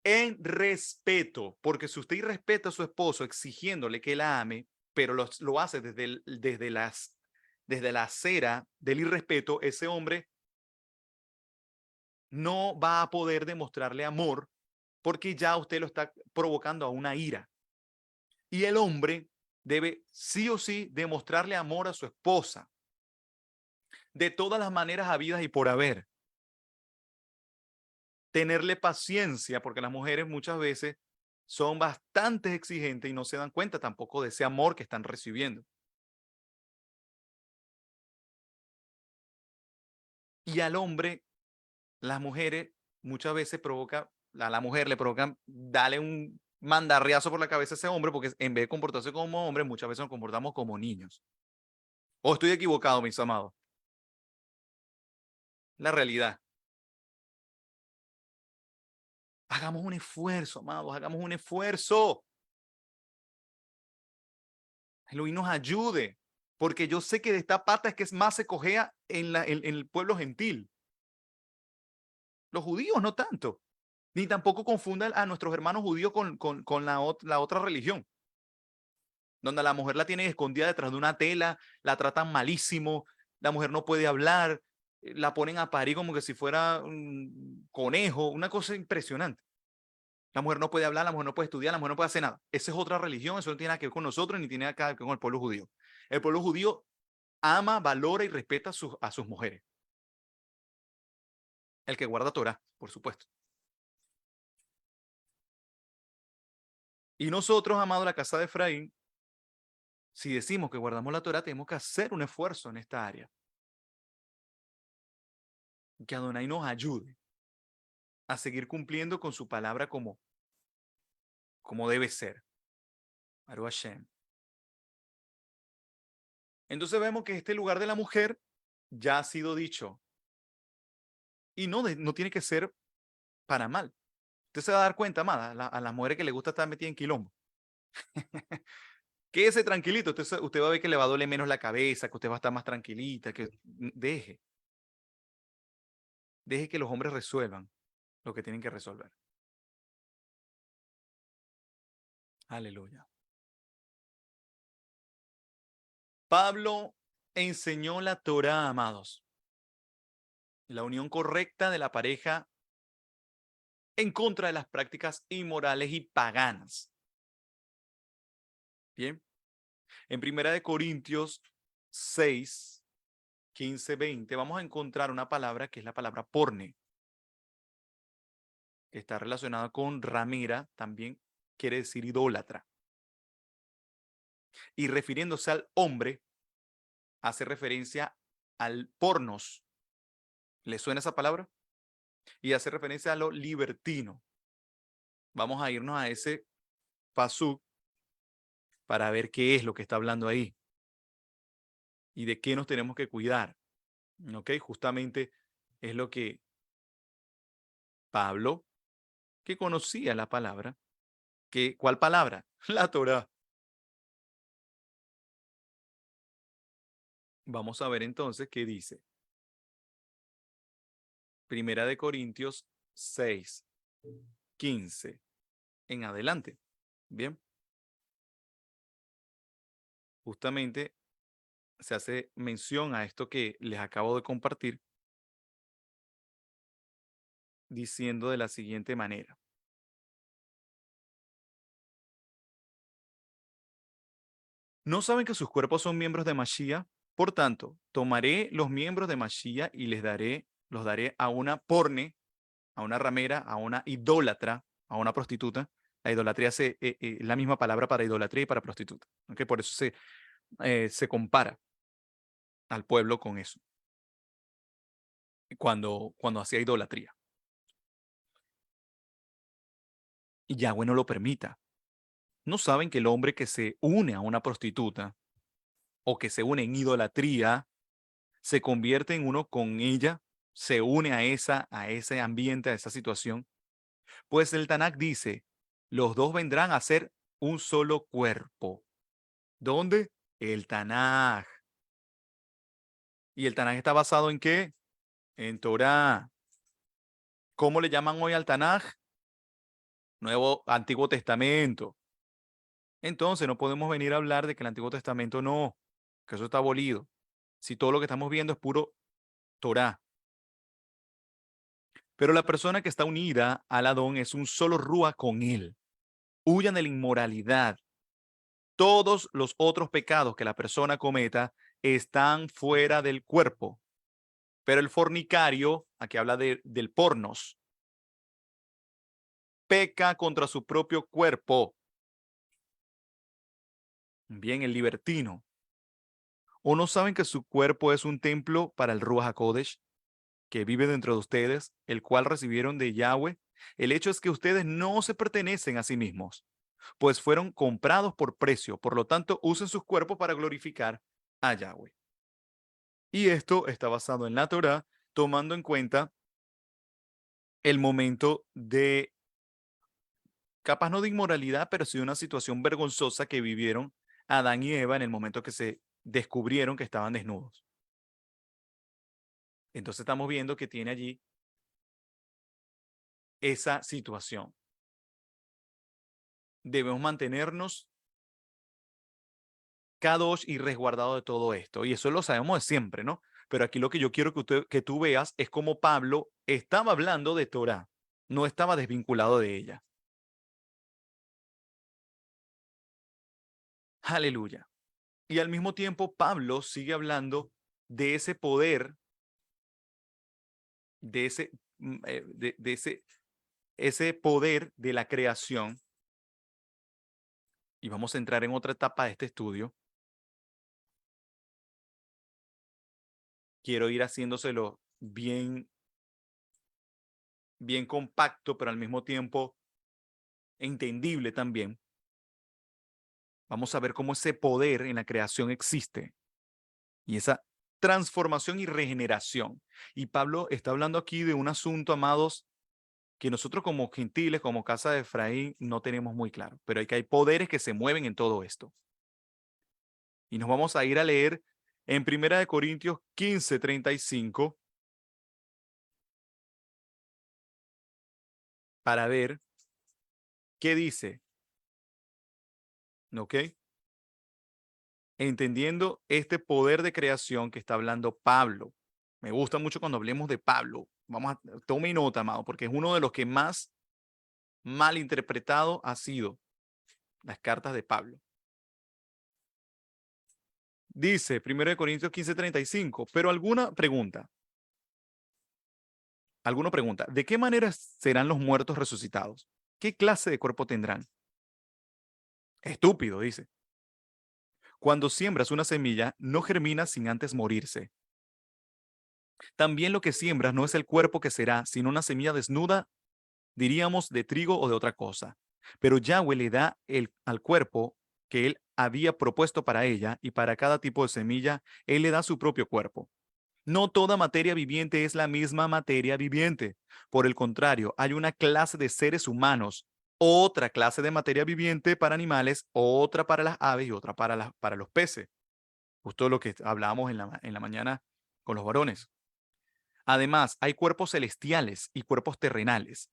en respeto, porque si usted irrespeta a su esposo exigiéndole que la ame, pero lo hace desde la acera del irrespeto, ese hombre no va a poder demostrarle amor porque ya usted lo está provocando a una ira. Y el hombre debe sí o sí demostrarle amor a su esposa de todas las maneras habidas y por haber. Tenerle paciencia, porque las mujeres muchas veces son bastante exigentes y no se dan cuenta tampoco de ese amor que están recibiendo. Y al hombre, las mujeres muchas veces a la mujer le provocan darle un mandarriazo por la cabeza a ese hombre, porque en vez de comportarse como hombre, muchas veces nos comportamos como niños. ¿O estoy equivocado, mis amados? La realidad. Hagamos un esfuerzo, amados, hagamos un esfuerzo. Elohim nos ayude, porque yo sé que de esta pata es que más se cojea en el pueblo gentil. Los judíos no tanto, ni tampoco confundan a nuestros hermanos judíos con la otra religión, donde la mujer la tienen escondida detrás de una tela, la tratan malísimo, la mujer no puede hablar, la ponen a parir como que si fuera un conejo, una cosa impresionante. La mujer no puede hablar, la mujer no puede estudiar, la mujer no puede hacer nada. Esa es otra religión, eso no tiene nada que ver con nosotros, ni tiene nada que ver con el pueblo judío. El pueblo judío ama, valora y respeta a sus mujeres. El que guarda Torah, por supuesto. Y nosotros, amados, la casa de Efraín, si decimos que guardamos la Torah, tenemos que hacer un esfuerzo en esta área. Que Adonai nos ayude a seguir cumpliendo con su palabra como debe ser. Baruch Hashem. Entonces vemos que este lugar de la mujer ya ha sido dicho. Y no tiene que ser para mal. Usted se va a dar cuenta, amada, a las mujeres que les gusta estar metidas en quilombo. Quédese tranquilito, usted va a ver que le va a doler menos la cabeza, que usted va a estar más tranquilita, que deje que los hombres resuelvan lo que tienen que resolver. Aleluya. Pablo enseñó la Torá, amados, la unión correcta de la pareja en contra de las prácticas inmorales y paganas. Bien, en Primera de Corintios 6, 15, 20, vamos a encontrar una palabra que es la palabra porne, que está relacionada con ramera, también quiere decir idólatra. Y refiriéndose al hombre, hace referencia al pornos. ¿Le suena esa palabra? Y hace referencia a lo libertino. Vamos a irnos a ese pasuk para ver qué es lo que está hablando ahí y de qué nos tenemos que cuidar. ¿Ok? Justamente es lo que Pablo, que conocía la palabra, ¿cuál palabra? La Torá. Vamos a ver entonces qué dice. Primera de Corintios 6, 15 en adelante. Bien, justamente se hace mención a esto que les acabo de compartir diciendo de la siguiente manera. ¿No saben que sus cuerpos son miembros de Mashiach? Por tanto, tomaré los miembros de Mashiach y los daré a una porne, a una ramera, a una idólatra, a una prostituta. La idolatría es la misma palabra para idolatría y para prostituta. ¿Ok? Por eso se compara al pueblo con eso, cuando hacía idolatría. Y Yahweh no lo permita. ¿No saben que el hombre que se une a una prostituta o que se une en idolatría se convierte en uno con ella, se une a ese ambiente, a esa situación? Pues el Tanakh dice, los dos vendrán a ser un solo cuerpo. ¿Dónde? El Tanakh. ¿Y el Tanakh está basado en qué? En Torah. ¿Cómo le llaman hoy al Tanakh? Antiguo Testamento. Entonces no podemos venir a hablar de que el Antiguo Testamento no, que eso está abolido. Si todo lo que estamos viendo es puro Torah. Pero la persona que está unida al Adón es un solo rúa con él. Huyan de la inmoralidad. Todos los otros pecados que la persona cometa están fuera del cuerpo. Pero el fornicario, aquí habla del pornos, peca contra su propio cuerpo. Bien, el libertino. ¿O no saben que su cuerpo es un templo para el Ruach HaKodesh, que vive dentro de ustedes, el cual recibieron de Yahweh? El hecho es que ustedes no se pertenecen a sí mismos, pues fueron comprados por precio. Por lo tanto, usen sus cuerpos para glorificar a Yahweh. Y esto está basado en la Torah, tomando en cuenta el momento de, capaz no de inmoralidad, pero sí de una situación vergonzosa que vivieron Adán y Eva en el momento que se descubrieron que estaban desnudos. Entonces estamos viendo que tiene allí esa situación. Debemos mantenernos kadosh y resguardados de todo esto. Y eso lo sabemos de siempre, ¿no? Pero aquí lo que yo quiero que tú veas es cómo Pablo estaba hablando de Torah, no estaba desvinculado de ella. Aleluya. Y al mismo tiempo Pablo sigue hablando de ese poder, de ese poder de la creación. Y vamos a entrar en otra etapa de este estudio. Quiero ir haciéndoselo bien compacto, pero al mismo tiempo entendible también. Vamos a ver cómo ese poder en la creación existe y esa transformación y regeneración. Y Pablo está hablando aquí de un asunto, amados, que nosotros como gentiles, como casa de Efraín, no tenemos muy claro, pero hay poderes que se mueven en todo esto. Y nos vamos a ir a leer en 1 Corintios 15:35 para ver qué dice, ¿ok? Entendiendo este poder de creación que está hablando Pablo. Me gusta mucho cuando hablemos de Pablo. Tome nota, amado, porque es uno de los que más mal interpretado ha sido las cartas de Pablo. Dice 1 Corintios 15:35, pero alguno pregunta, ¿de qué manera serán los muertos resucitados? ¿Qué clase de cuerpo tendrán? Estúpido, dice. Cuando siembras una semilla, no germina sin antes morirse. También lo que siembras no es el cuerpo que será, sino una semilla desnuda, diríamos, de trigo o de otra cosa. Pero Yahweh le da al cuerpo que él había propuesto para ella, y para cada tipo de semilla, él le da su propio cuerpo. No toda materia viviente es la misma materia viviente. Por el contrario, hay una clase de seres humanos, otra clase de materia viviente para animales, otra para las aves y otra para los peces. Justo lo que hablábamos en la mañana con los varones. Además, hay cuerpos celestiales y cuerpos terrenales.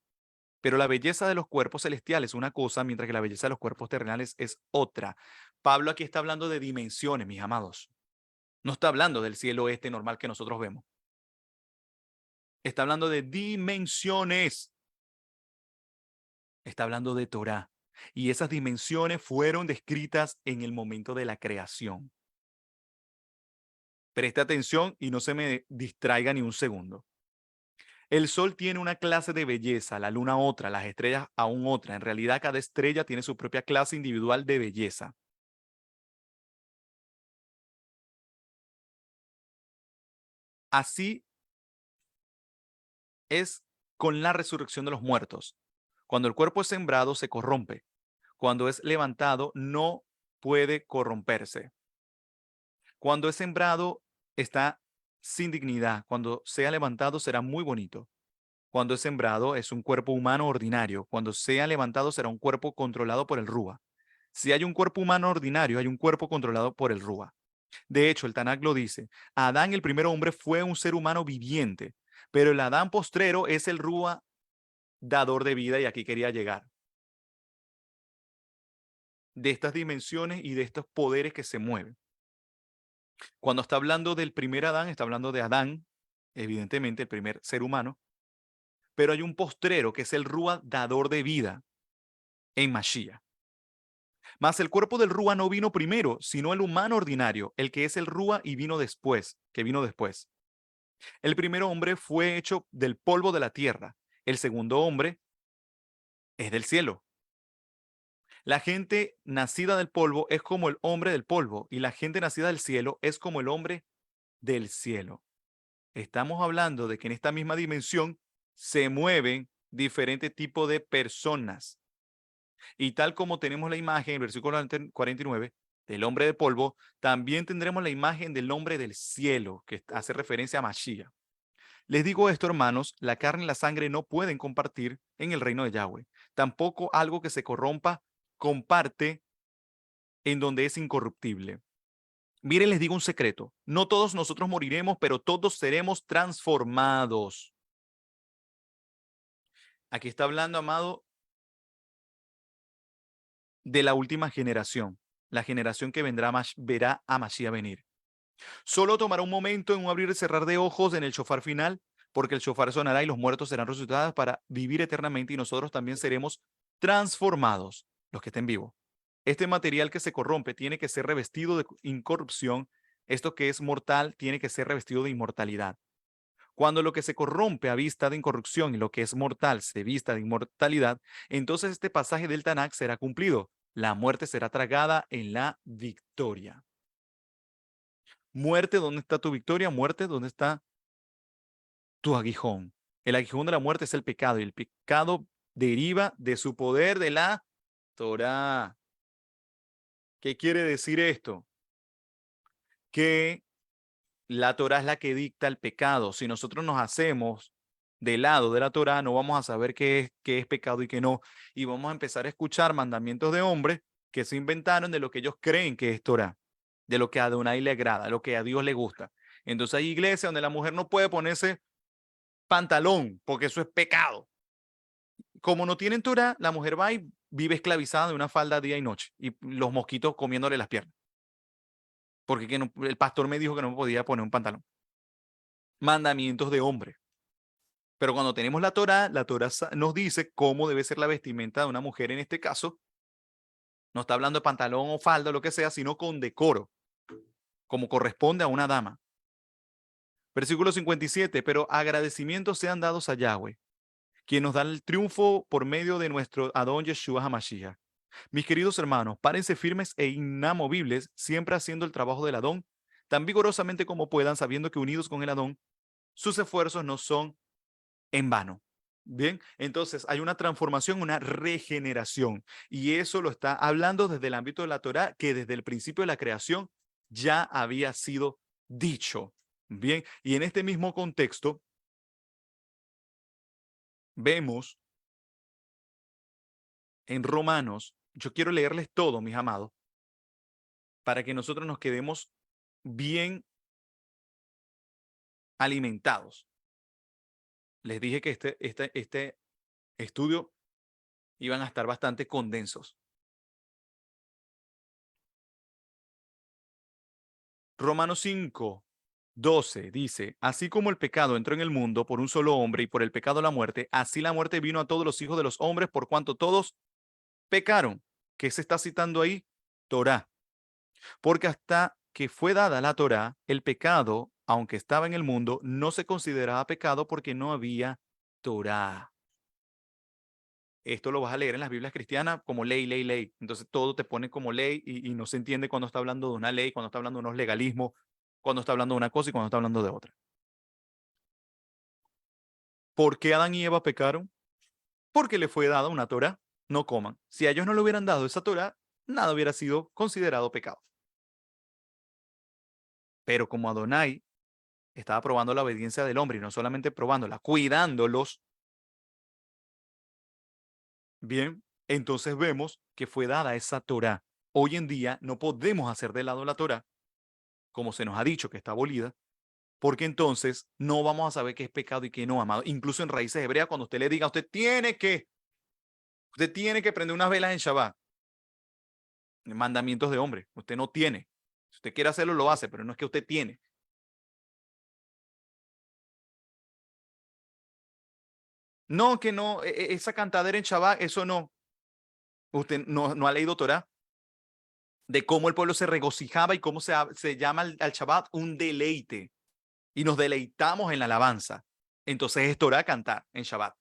Pero la belleza de los cuerpos celestiales es una cosa, mientras que la belleza de los cuerpos terrenales es otra. Pablo aquí está hablando de dimensiones, mis amados. No está hablando del cielo este normal que nosotros vemos. Está hablando de dimensiones. Está hablando de Torá. Y esas dimensiones fueron descritas en el momento de la creación. Preste atención y no se me distraiga ni un segundo. El sol tiene una clase de belleza, la luna otra, las estrellas aún otra. En realidad, cada estrella tiene su propia clase individual de belleza. Así es con la resurrección de los muertos. Cuando el cuerpo es sembrado, se corrompe. Cuando es levantado, no puede corromperse. Cuando es sembrado, está sin dignidad. Cuando sea levantado, será muy bonito. Cuando es sembrado, es un cuerpo humano ordinario. Cuando sea levantado, será un cuerpo controlado por el Rúa. Si hay un cuerpo humano ordinario, hay un cuerpo controlado por el Rúa. De hecho, el Tanakh lo dice. Adán, el primer hombre, fue un ser humano viviente, pero el Adán postrero es el Rúa dador de vida, y aquí quería llegar. De estas dimensiones y de estos poderes que se mueven. Cuando está hablando del primer Adán, está hablando de Adán, evidentemente el primer ser humano, pero hay un postrero que es el Rúa dador de vida en Mashiach. Mas el cuerpo del Rúa no vino primero, sino el humano ordinario, el que es el Rúa y vino después, que vino después. El primer hombre fue hecho del polvo de la tierra, el segundo hombre es del cielo. La gente nacida del polvo es como el hombre del polvo, y la gente nacida del cielo es como el hombre del cielo. Estamos hablando de que en esta misma dimensión se mueven diferentes tipos de personas. Y tal como tenemos la imagen, el versículo 49, del hombre de polvo, también tendremos la imagen del hombre del cielo, que hace referencia a Mashiach. Les digo esto, hermanos, la carne y la sangre no pueden compartir en el reino de Yahweh. Tampoco algo que se corrompa comparte en donde es incorruptible. Miren, les digo un secreto. No todos nosotros moriremos, pero todos seremos transformados. Aquí está hablando, amado, de la última generación, la generación que vendrá, verá a Mashiach venir. Solo tomará un momento en un abrir y cerrar de ojos en el shofar final, porque el shofar sonará y los muertos serán resucitados para vivir eternamente, y nosotros también seremos transformados, los que estén vivos. Este material que se corrompe tiene que ser revestido de incorrupción. Esto que es mortal tiene que ser revestido de inmortalidad. Cuando lo que se corrompe a vista de incorrupción y lo que es mortal se vista de inmortalidad, entonces este pasaje del Tanakh será cumplido. La muerte será tragada en la victoria. Muerte, ¿dónde está tu victoria? Muerte, ¿dónde está tu aguijón? El aguijón de la muerte es el pecado, y el pecado deriva de su poder de la Torá. ¿Qué quiere decir esto? Que la Torá es la que dicta el pecado. Si nosotros nos hacemos del lado de la Torá, no vamos a saber qué es pecado y qué no. Y vamos a empezar a escuchar mandamientos de hombres que se inventaron de lo que ellos creen que es Torá, de lo que a Adonai le agrada, lo que a Dios le gusta. Entonces hay iglesias donde la mujer no puede ponerse pantalón porque eso es pecado. Como no tienen Torá, la mujer va y vive esclavizada de una falda día y noche, y los mosquitos comiéndole las piernas, porque el pastor me dijo que no me podía poner un pantalón. Mandamientos de hombre. Pero cuando tenemos la Torá nos dice cómo debe ser la vestimenta de una mujer en este caso. No está hablando de pantalón o falda o lo que sea, sino con decoro, como corresponde a una dama. Versículo 57, pero agradecimientos sean dados a Yahweh, quien nos da el triunfo por medio de nuestro Adón Yeshua HaMashiach. Mis queridos hermanos, párense firmes e inamovibles, siempre haciendo el trabajo del Adón, tan vigorosamente como puedan, sabiendo que unidos con el Adón, sus esfuerzos no son en vano. Bien, entonces hay una transformación, una regeneración, y eso lo está hablando desde el ámbito de la Torá, que desde el principio de la creación ya había sido dicho. Bien, y en este mismo contexto vemos en Romanos, yo quiero leerles todo, mis amados, para que nosotros nos quedemos bien alimentados. Les dije que este estudio iban a estar bastante condensos. Romanos 5, 12 dice, así como el pecado entró en el mundo por un solo hombre y por el pecado la muerte, así la muerte vino a todos los hijos de los hombres por cuanto todos pecaron. ¿Qué se está citando ahí? Torá. Porque hasta que fue dada la Torá, el pecado, aunque estaba en el mundo, no se consideraba pecado porque no había Torá. Esto lo vas a leer en las Biblias cristianas como ley, ley, ley. Entonces todo te pone como ley y no se entiende cuando está hablando de una ley, cuando está hablando de unos legalismos, cuando está hablando de una cosa y cuando está hablando de otra. ¿Por qué Adán y Eva pecaron? Porque le fue dada una Torá. No coman. Si a ellos no le hubieran dado esa Torá, nada hubiera sido considerado pecado. Pero como Adonai estaba probando la obediencia del hombre y no solamente probándola, cuidándolos, bien, entonces vemos que fue dada esa Torá. Hoy en día no podemos hacer de lado la Torá, como se nos ha dicho que está abolida, porque entonces no vamos a saber qué es pecado y qué no, amado. Incluso en raíces hebreas, cuando usted le diga, usted tiene que prender unas velas en Shabbat, mandamientos de hombre, usted no tiene. Si usted quiere hacerlo, lo hace, pero no es que usted tiene. No, que no, esa cantadera en Shabbat, eso no. Usted no ha leído Torah de cómo el pueblo se regocijaba y cómo se llama al Shabbat un deleite. Y nos deleitamos en la alabanza. Entonces es Torah cantar en Shabbat.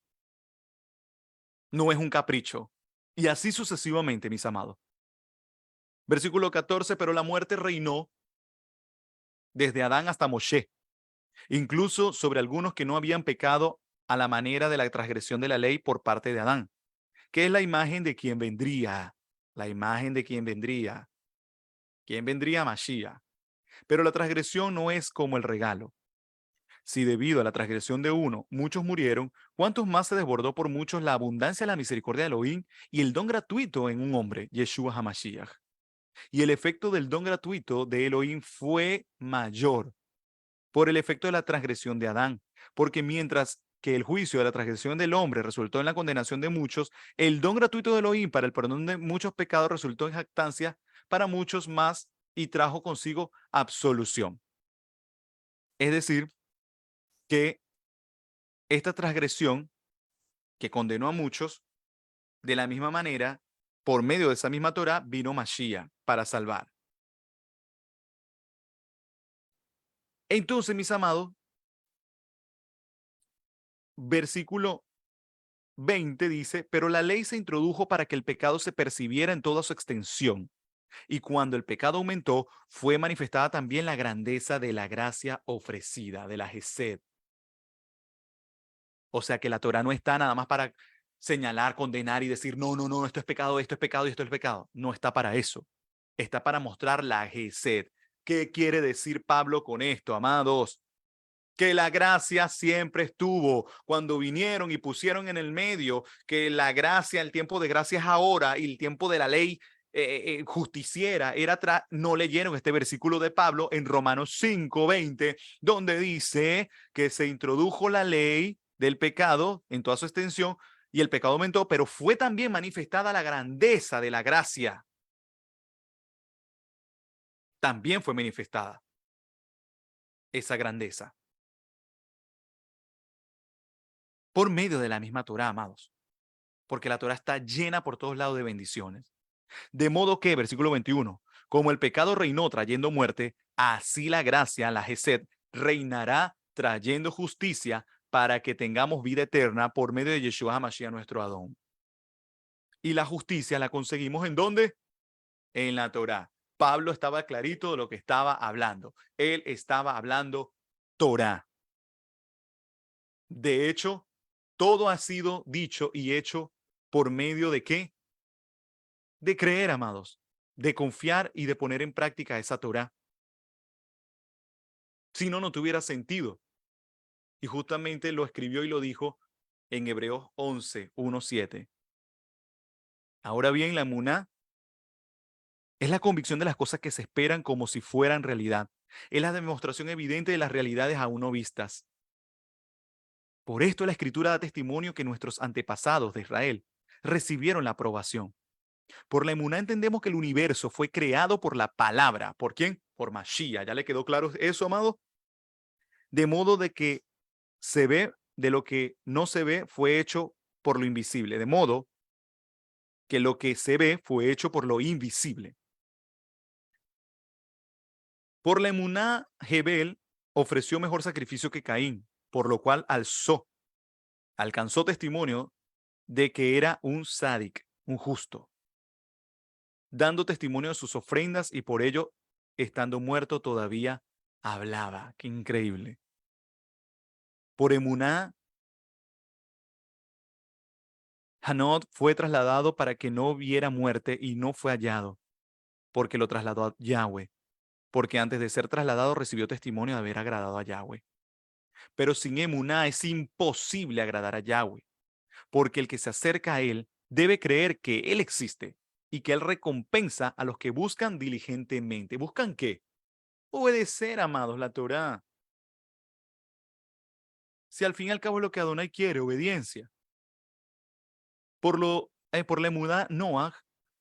No es un capricho. Y así sucesivamente, mis amados. Versículo 14, pero la muerte reinó desde Adán hasta Moshe, incluso sobre algunos que no habían pecado a la manera de la transgresión de la ley por parte de Adán, que es la imagen de quien vendría, la imagen de quien vendría. ¿Quién vendría? Mashiach. Pero la transgresión no es como el regalo. Si debido a la transgresión de uno muchos murieron, ¿cuántos más se desbordó por muchos la abundancia de la misericordia de Elohim y el don gratuito en un hombre, Yeshua HaMashiach? Y el efecto del don gratuito de Elohim fue mayor por el efecto de la transgresión de Adán, porque mientras que el juicio de la transgresión del hombre resultó en la condenación de muchos, el don gratuito de Elohim para el perdón de muchos pecados resultó en jactancia para muchos más y trajo consigo absolución. Es decir, que esta transgresión que condenó a muchos, de la misma manera, por medio de esa misma Torah, vino Mashiach para salvar. Entonces, mis amados, versículo 20 dice, pero la ley se introdujo para que el pecado se percibiera en toda su extensión. Y cuando el pecado aumentó, fue manifestada también la grandeza de la gracia ofrecida, de la Gesed. O sea que la Torah no está nada más para señalar, condenar y decir, no, no, no, esto es pecado, esto es pecado y esto es pecado. No está para eso. Está para mostrar la Gesed. ¿Qué quiere decir Pablo con esto, amados? Que la gracia siempre estuvo cuando vinieron y pusieron en el medio que la gracia, el tiempo de gracia es ahora y el tiempo de la ley justiciera era atrás. No leyeron este versículo de Pablo en Romanos 5:20, donde dice que se introdujo la ley del pecado en toda su extensión y el pecado aumentó, pero fue también manifestada la grandeza de la gracia. También fue manifestada esa grandeza por medio de la misma Torah, amados, porque la Torah está llena por todos lados de bendiciones. De modo que, versículo 21, como el pecado reinó trayendo muerte, así la gracia, la Gesed, reinará trayendo justicia para que tengamos vida eterna por medio de Yeshua HaMashiach, nuestro Adón. Y la justicia la conseguimos ¿en dónde? En la Torah. Pablo estaba clarito de lo que estaba hablando. Él estaba hablando Torah. De hecho, todo ha sido dicho y hecho por medio de ¿qué? De creer, amados, de confiar y de poner en práctica esa Torah. Si no, no tuviera sentido. Y justamente lo escribió y lo dijo en Hebreos 11, 1, 7. Ahora bien, la emuná es la convicción de las cosas que se esperan como si fueran realidad. Es la demostración evidente de las realidades aún no vistas. Por esto la Escritura da testimonio que nuestros antepasados de Israel recibieron la aprobación. Por la emuná entendemos que el universo fue creado por la palabra. ¿Por quién? Por Mashiach. ¿Ya le quedó claro eso, amado? De modo de que se ve de lo que no se ve fue hecho por lo invisible, de modo que lo que se ve fue hecho por lo invisible. Por la emuná, Jebel ofreció mejor sacrificio que Caín, por lo cual alcanzó testimonio de que era un sádic, un justo, dando testimonio de sus ofrendas y por ello, estando muerto todavía, hablaba. Qué increíble. Por emuná, Hanod fue trasladado para que no viera muerte y no fue hallado, porque lo trasladó a Yahweh, porque antes de ser trasladado recibió testimonio de haber agradado a Yahweh. Pero sin emuná es imposible agradar a Yahweh, porque el que se acerca a él debe creer que él existe y que él recompensa a los que buscan diligentemente. ¿Buscan qué? Obedecer, amados, la Torá. Si al fin y al cabo es lo que Adonai quiere, obediencia. Por la emudá, Noah,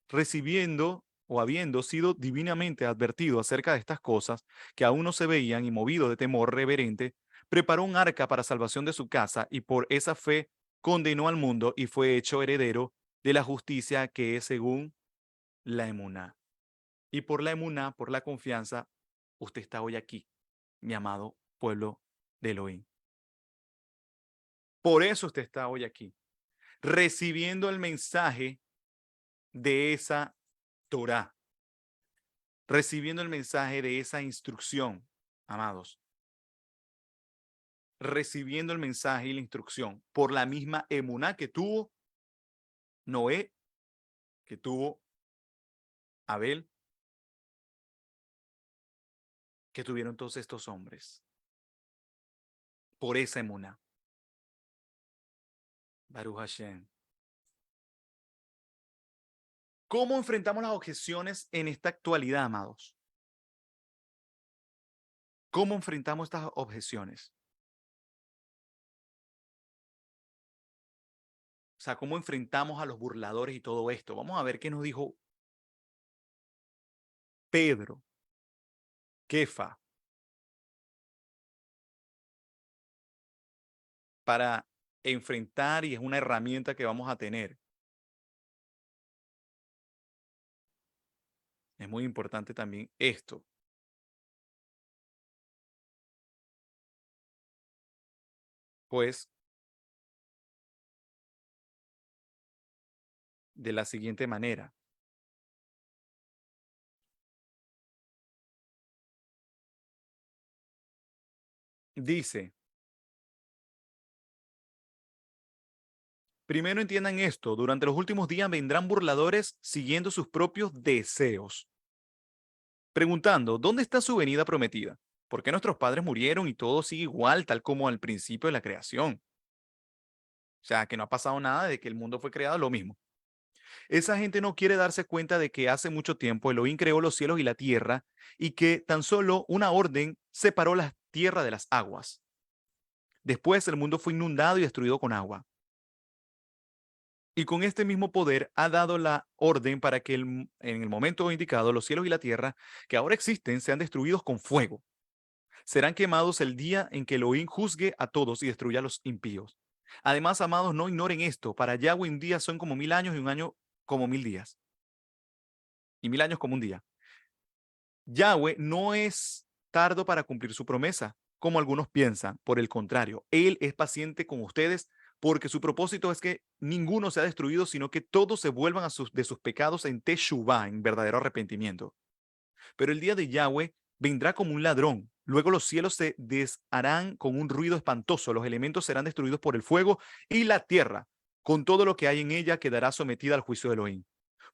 recibiendo o habiendo sido divinamente advertido acerca de estas cosas que aún no se veían y movido de temor reverente, preparó un arca para salvación de su casa y por esa fe condenó al mundo y fue hecho heredero de la justicia que es según la emuná. Y por la emuná, por la confianza, usted está hoy aquí, mi amado pueblo de Elohim. Por eso usted está hoy aquí, recibiendo el mensaje de esa Torá, recibiendo el mensaje de esa instrucción, amados, recibiendo el mensaje y la instrucción por la misma emuná que tuvo Noé, que tuvo Abel, que tuvieron todos estos hombres, por esa emuná. Baruch Hashem. ¿Cómo enfrentamos las objeciones en esta actualidad, amados? ¿Cómo enfrentamos estas objeciones? O sea, ¿cómo enfrentamos a los burladores y todo esto? Vamos a ver qué nos dijo Pedro, Kefa, para enfrentar y es una herramienta que vamos a tener. Es muy importante también esto. Pues de la siguiente manera. Dice, primero entiendan esto, durante los últimos días vendrán burladores siguiendo sus propios deseos, preguntando, ¿dónde está su venida prometida? ¿Por qué nuestros padres murieron y todo sigue igual, tal como al principio de la creación? O sea, que no ha pasado nada de que el mundo fue creado, lo mismo. Esa gente no quiere darse cuenta de que hace mucho tiempo Elohim creó los cielos y la tierra y que tan solo una orden separó la tierra de las aguas. Después el mundo fue inundado y destruido con agua. Y con este mismo poder ha dado la orden para que en el momento indicado los cielos y la tierra que ahora existen sean destruidos con fuego. Serán quemados el día en que Elohim juzgue a todos y destruya a los impíos. Además, amados, no ignoren esto. Para Yahweh un día son como 1000 años y un año como 1000 días. Y 1000 años como un día. Yahweh no es tardo para cumplir su promesa, como algunos piensan. Por el contrario, Él es paciente con ustedes porque su propósito es que ninguno sea destruido, sino que todos se vuelvan de sus pecados en Teshuvah, en verdadero arrepentimiento. Pero el día de Yahweh vendrá como un ladrón. Luego los cielos se desharán con un ruido espantoso, los elementos serán destruidos por el fuego y la tierra, con todo lo que hay en ella, quedará sometida al juicio de Elohim.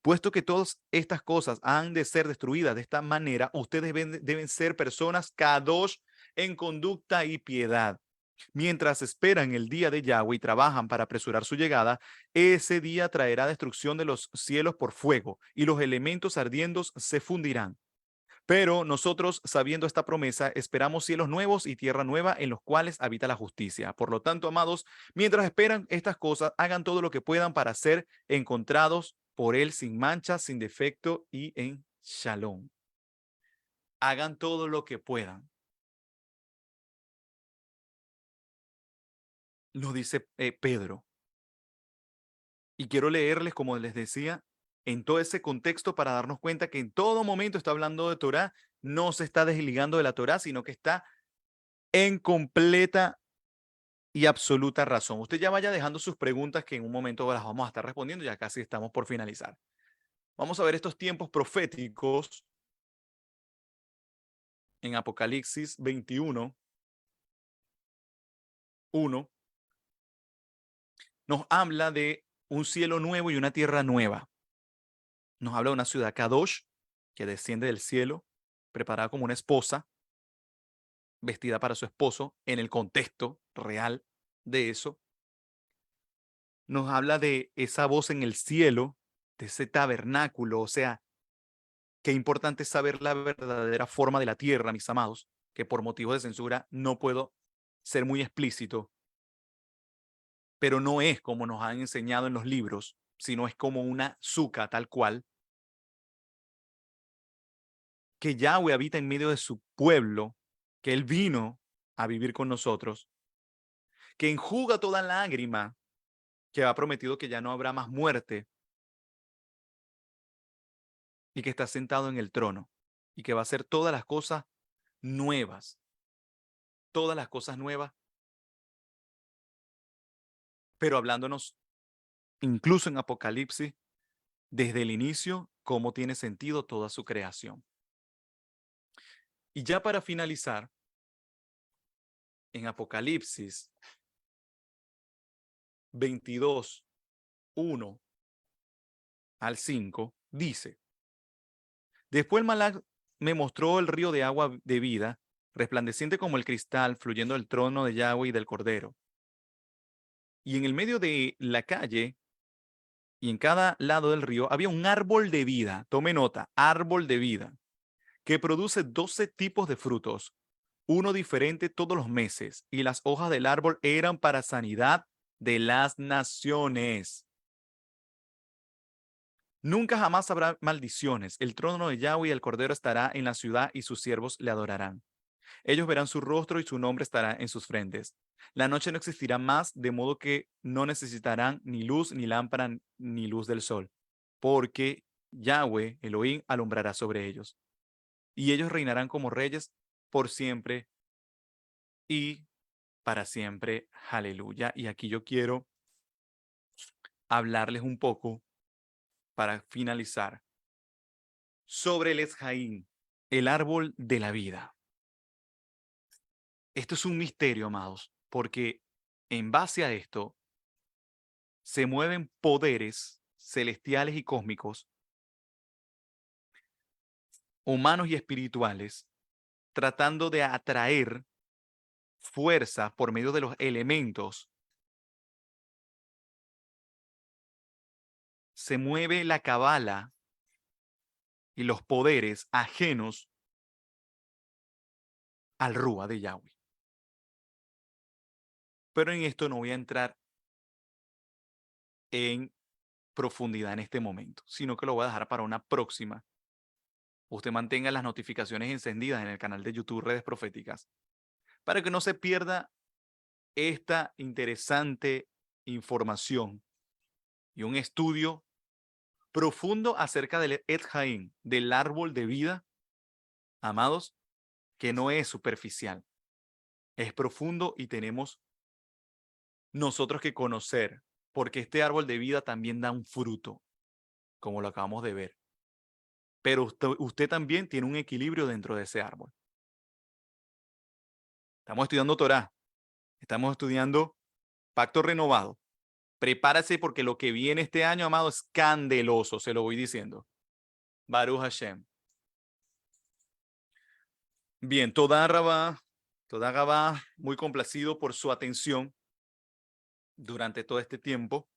Puesto que todas estas cosas han de ser destruidas de esta manera, ustedes deben ser personas kadosh en conducta y piedad. Mientras esperan el día de Yahweh y trabajan para apresurar su llegada, ese día traerá destrucción de los cielos por fuego y los elementos ardiendos se fundirán. Pero nosotros, sabiendo esta promesa, esperamos cielos nuevos y tierra nueva en los cuales habita la justicia. Por lo tanto, amados, mientras esperan estas cosas, hagan todo lo que puedan para ser encontrados por Él sin mancha, sin defecto y en shalom. Hagan todo lo que puedan. nos dice Pedro. Y quiero leerles, como les decía, en todo ese contexto para darnos cuenta que en todo momento está hablando de Torá, no se está desligando de la Torá, sino que está en completa y absoluta razón. Usted ya vaya dejando sus preguntas que en un momento las vamos a estar respondiendo, ya casi estamos por finalizar. Vamos a ver estos tiempos proféticos en Apocalipsis 21, 1. Nos habla de un cielo nuevo y una tierra nueva. Nos habla de una ciudad Kadosh que desciende del cielo, preparada como una esposa, vestida para su esposo, en el contexto real de eso. Nos habla de esa voz en el cielo, de ese tabernáculo, o sea, qué importante es saber la verdadera forma de la tierra, mis amados, que por motivos de censura no puedo ser muy explícito, pero no es como nos han enseñado en los libros, sino es como una suca tal cual, que Yahweh habita en medio de su pueblo, que Él vino a vivir con nosotros, que enjuga toda lágrima, que ha prometido que ya no habrá más muerte y que está sentado en el trono y que va a hacer todas las cosas nuevas, pero hablándonos incluso en Apocalipsis, desde el inicio, cómo tiene sentido toda su creación. Y ya para finalizar, en Apocalipsis 22, 1 al 5, dice, después el Malak me mostró el río de agua de vida, resplandeciente como el cristal, fluyendo del trono de Yahweh y del Cordero. Y en el medio de la calle y en cada lado del río había un árbol de vida, tome nota, árbol de vida, que produce 12 tipos de frutos, uno diferente todos los meses, y las hojas del árbol eran para sanidad de las naciones. Nunca jamás habrá maldiciones. El trono de Yahweh y el Cordero estará en la ciudad y sus siervos le adorarán. Ellos verán su rostro y su nombre estará en sus frentes. La noche no existirá más, de modo que no necesitarán ni luz, ni lámpara, ni luz del sol, porque Yahweh, Elohim, alumbrará sobre ellos. Y ellos reinarán como reyes por siempre y para siempre. Aleluya. Y aquí yo quiero hablarles un poco, para finalizar, sobre el Esjaín, el árbol de la vida. Esto es un misterio, amados, porque en base a esto se mueven poderes celestiales y cósmicos, humanos y espirituales, tratando de atraer fuerza por medio de los elementos. Se mueve la cabala y los poderes ajenos al Rúa de Yahweh. Pero en esto no voy a entrar en profundidad en este momento, sino que lo voy a dejar para una próxima. Usted mantenga las notificaciones encendidas en el canal de YouTube Redes Proféticas para que no se pierda esta interesante información y un estudio profundo acerca del Et Haim, del árbol de vida, amados, que no es superficial, es profundo y tenemos nosotros que conocer, porque este árbol de vida también da un fruto, como lo acabamos de ver. Pero usted también tiene un equilibrio dentro de ese árbol. Estamos estudiando Torá, estamos estudiando Pacto Renovado. Prepárase porque lo que viene este año, amado, es candeloso, se lo voy diciendo. Baruch Hashem. Bien, Toda Gabá, muy complacido por su atención durante todo este tiempo.